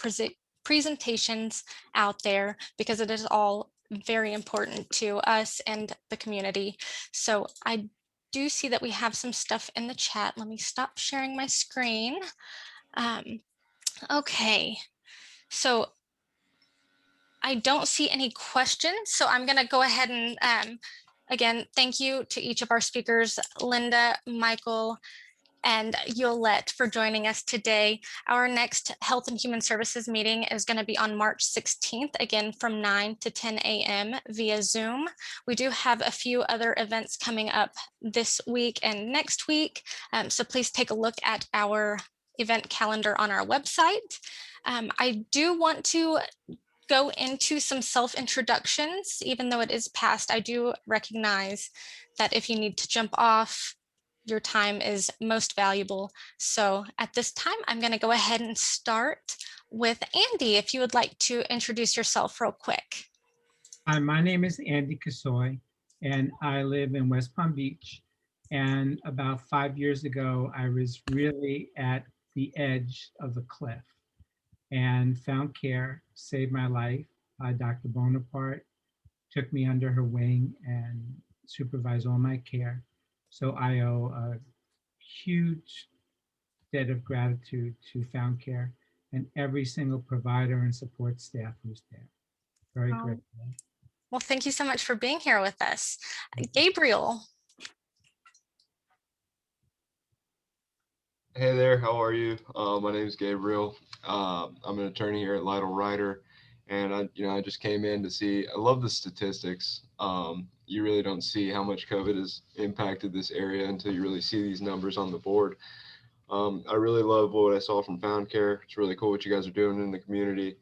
presentations out there, because it is all very important to us and the community. So I do see that we have some stuff in the chat. Let me stop sharing my screen. Okay, so I don't see any questions, so I'm going to go ahead and again, thank you to each of our speakers, Lynda, Michael, and Yolette, for joining us today. Our next Health and Human Services meeting is going to be on March 16th, again from 9 to 10 a.m. via Zoom. We do have a few other events coming up this week and next week, so please take a look at our event calendar on our website. I do want to go into some self-introductions. Even though it is past, I do recognize that if you need to jump off, your time is most valuable. So at this time, I'm going to go ahead and start with Andy, if you would like to introduce yourself real quick. Hi, my name is Andy Kasoy, and I live in West Palm Beach. And about 5 years ago, I was really at the edge of the cliff, and FoundCare saved my life. Dr. Bonaparte took me under her wing and supervised all my care. So I owe a huge debt of gratitude to FoundCare and every single provider and support staff who's there. Very grateful. Well, thank you so much for being here with us. Gabriel. Hey there, how are you? My name is Gabriel. I'm an attorney here at Lytle Ryder, and I just came in to see. I love the statistics. You really don't see how much COVID has impacted this area until you really see these numbers on the board. I really love what I saw from FoundCare. It's really cool what you guys are doing in the community,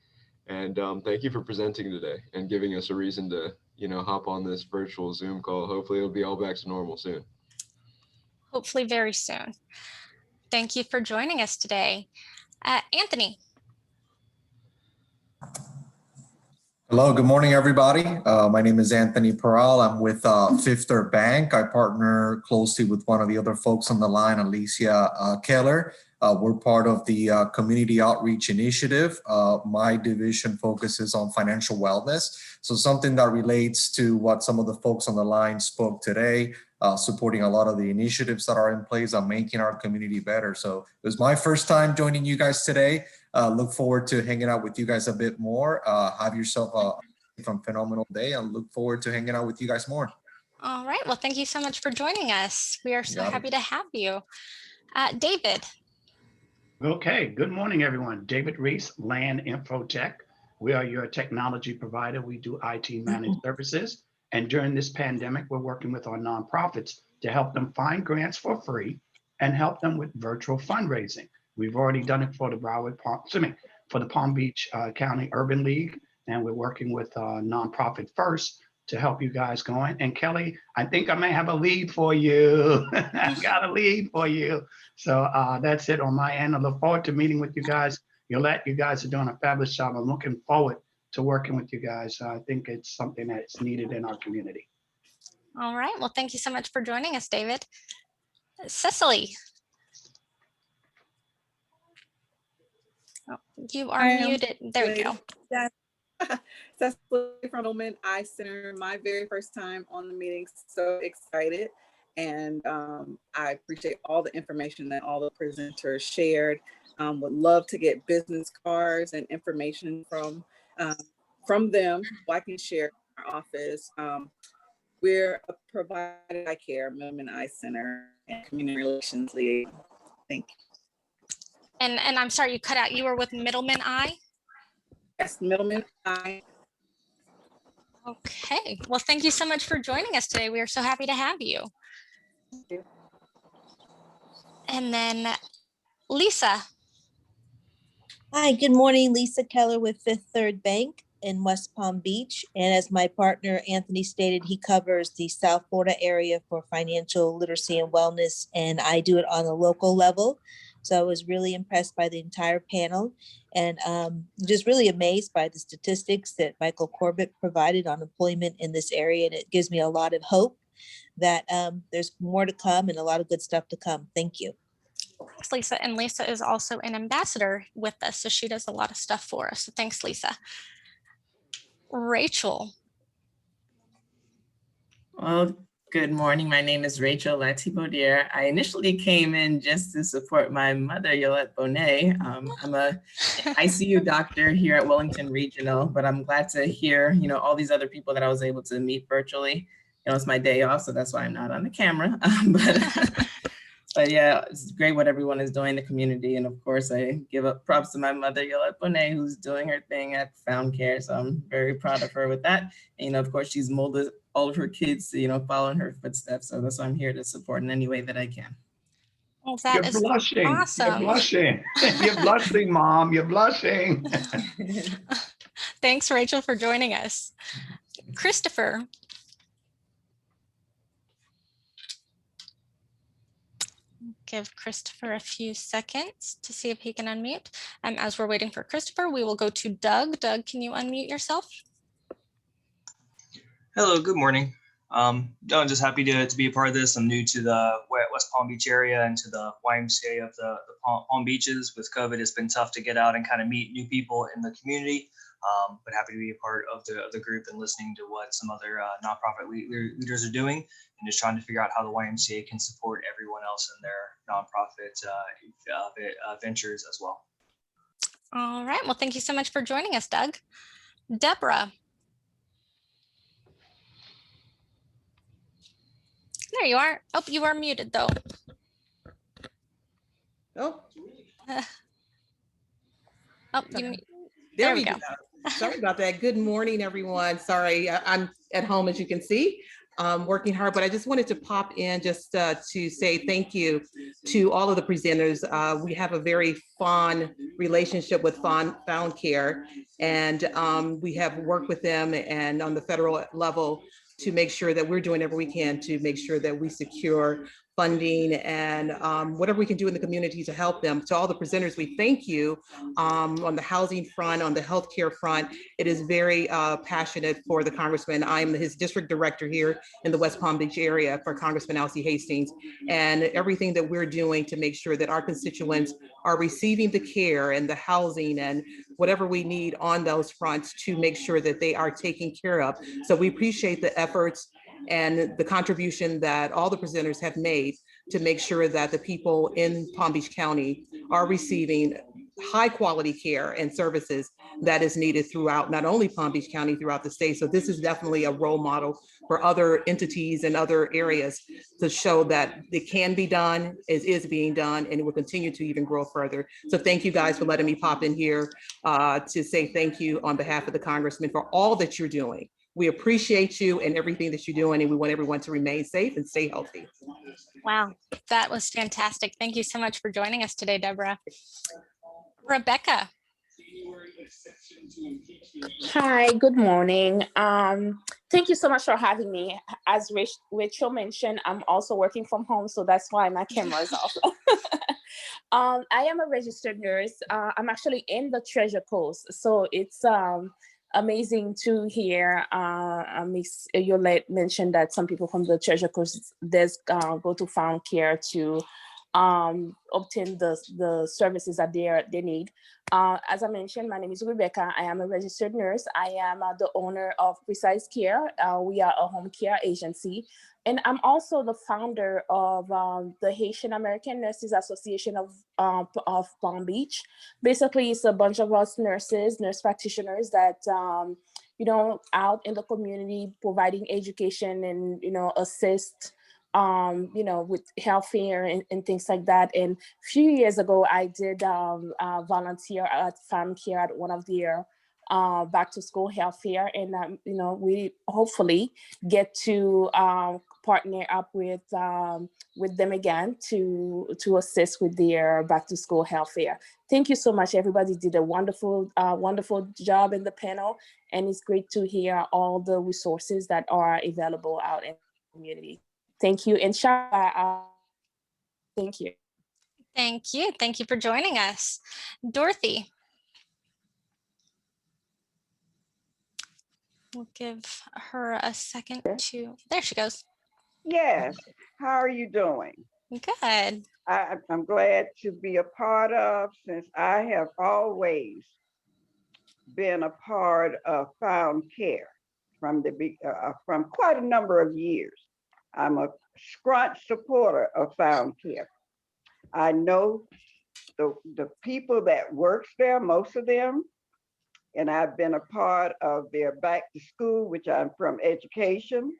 and thank you for presenting today and giving us a reason to hop on this virtual Zoom call. Hopefully, it'll be all back to normal soon. Hopefully, very soon. Thank you for joining us today. Anthony. Hello, good morning, everybody. My name is Anthony Peral. I'm with Fifth Third Bank. I partner closely with one of the other folks on the line, Alicia Keller. We're part of the Community Outreach Initiative. My division focuses on financial wellness. So something that relates to what some of the folks on the line spoke today, supporting a lot of the initiatives that are in place on making our community better. So it was my first time joining you guys today. Look forward to hanging out with you guys a bit more. Have yourself a phenomenal day, and look forward to hanging out with you guys more. All right. Well, thank you so much for joining us. We are so happy to have you. David. Okay, good morning, everyone. David Reese, Land Infotech. We are your technology provider. We do IT managed services. And during this pandemic, we're working with our nonprofits to help them find grants for free and help them with virtual fundraising. We've already done it for the Palm Beach County Urban League, and we're working with Nonprofit First to help you guys going. And Kelly, I think I may have a lead for you. I got a lead for you. So that's it on my end. I look forward to meeting with you guys. Yolette, you guys are doing a fabulous job. I'm looking forward to working with you guys. I think it's something that's needed in our community. All right. Well, thank you so much for joining us, David. Cecily. Oh, you are muted. There you go. Yes. Cecily Frontalman, Eye Center, my very first time on the meeting. So excited. And I appreciate all the information that all the presenters shared. Would love to get business cards and information from them so I can share in our office. We're a provider eye care, Milliman Eye Center. and community relations liaison. Thank you. And I'm sorry, you cut out. You were with Middleman I? Yes, Middleman I. Okay. Well, thank you so much for joining us today. We are so happy to have you. Thank you. And then Lisa. Hi, good morning. Lisa Keller with Fifth Third Bank in West Palm Beach. And as my partner Anthony stated, he covers the South Florida area for financial literacy and wellness, and I do it on a local level. So I was really impressed by the entire panel and just really amazed by the statistics that Michael Corbit provided on employment in this area. And it gives me a lot of hope that there's more to come and a lot of good stuff to come. Thank you. Thanks, Lisa. And Lisa is also an ambassador with us, so she does a lot of stuff for us. So thanks, Lisa. Rachel. Well, good morning. My name is Rachel Latibaudier. I initially came in just to support my mother, Yolette Bonnet. I'm a ICU doctor here at Wellington Regional, but I'm glad to hear, all these other people that I was able to meet virtually. It's my day off, so that's why I'm not on the camera. But yeah, it's great what everyone is doing in the community. And of course, I give up props to my mother, Yolette Bonnet, who's doing her thing at FoundCare. So I'm very proud of her with that. And, of course, she's molded all of her kids to, follow in her footsteps. So that's why I'm here to support in any way that I can. Well, that You're is blushing. awesome. You're blushing. You're blushing, Mom. You're blushing. Thanks, Rachel, for joining us. Christopher. Give Christopher a few seconds to see if he can unmute. As we're waiting for Christopher, we will go to Doug. Doug, can you unmute yourself? Hello, good morning. I'm just happy to be a part of this. I'm new to the West Palm Beach area and to the YMCA of the Palm Beaches. With COVID, it's been tough to get out and kind of meet new people in the community, but happy to be a part of the group and listening to what some other nonprofit leaders are doing and just trying to figure out how the YMCA can support everyone else in their nonprofit ventures as well. All right, well, thank you so much for joining us, Doug. Deborah. There you are. Oh, you are muted though. Oh, There we go. Sorry about that. Good morning, everyone. Sorry, I'm at home, as you can see, working hard, but I just wanted to pop in just to say thank you to all of the presenters. We have a very fond relationship with FoundCare, and we have worked with them and on the federal level to make sure that we're doing everything we can to make sure that we secure funding and whatever we can do in the community to help them. To all the presenters, we thank you on the housing front, on the healthcare front. It is very passionate for the Congressman. I'm his district director here in the West Palm Beach area for Congressman Alcee Hastings, and everything that we're doing to make sure that our constituents are receiving the care and the housing and whatever we need on those fronts to make sure that they are taken care of. So we appreciate the efforts and the contribution that all the presenters have made to make sure that the people in Palm Beach County are receiving high quality care and services that is needed throughout not only Palm Beach County, throughout the state. So this is definitely a role model for other entities and other areas to show that it can be done, it is being done, and it will continue to even grow further. So thank you guys for letting me pop in here to say thank you on behalf of the Congressman for all that you're doing. We appreciate you and everything that you're doing, and we want everyone to remain safe and stay healthy. Wow, that was fantastic. Thank you so much for joining us today, Deborah. Rebecca. Hi, good morning. Thank you so much for having me. As Rachel mentioned, I'm also working from home, so that's why my camera is off. I am a registered nurse. I'm actually in the Treasure Coast, so it's amazing to hear Miss Yolette mention that some people from the Treasure Coast go to FoundCare to obtain the services that they need. As I mentioned, my name is Rebecca. I am a registered nurse. I am the owner of Precise Care. We are a home care agency. And I'm also the founder of the Haitian American Nurses Association of Palm Beach. Basically, it's a bunch of us nurse practitioners that, out in the community, providing education and, assist you know, with healthcare and things like that. And a few years ago, I did volunteer at FoundCare at one of their back to school health fair, and you know, we hopefully get to partner up with them again to assist with their back to school health fair. Thank you so much. Everybody did a wonderful job in the panel, and it's great to hear all the resources that are available out in the community. Thank you, and thank you. Thank you. Thank you for joining us. Dorothy. We'll give her a second to, there she goes. Yes, how are you doing? Good. I'm glad to be a part of, since I have always been a part of FoundCare from quite a number of years. I'm a scrunch supporter of FoundCare. I know the people that works there, most of them, and I've been a part of their back to school, which I'm from education.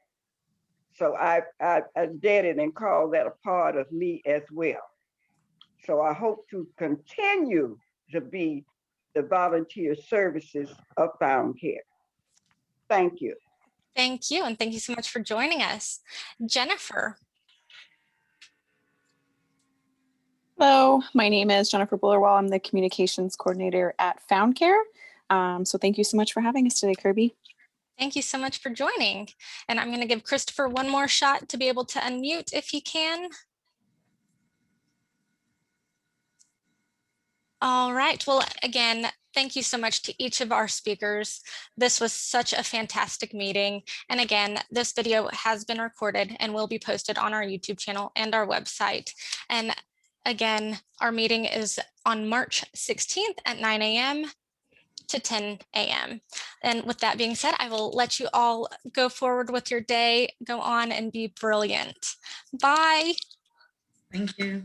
So I did it and call that a part of me as well. So I hope to continue to be the volunteer services of FoundCare. Thank you. Thank you. And thank you so much for joining us. Jennifer. Hello, my name is Jennifer Bullerwall. I'm the communications coordinator at FoundCare. So thank you so much for having us today, Kirby. Thank you so much for joining. And I'm going to give Christopher one more shot to be able to unmute if he can. All right. Well, again, thank you so much to each of our speakers. This was such a fantastic meeting. And again, this video has been recorded and will be posted on our YouTube channel and our website. And again, our meeting is on March 16th at 9 a.m. to 10 a.m. And with that being said, I will let you all go forward with your day. Go on and be brilliant. Bye. Thank you.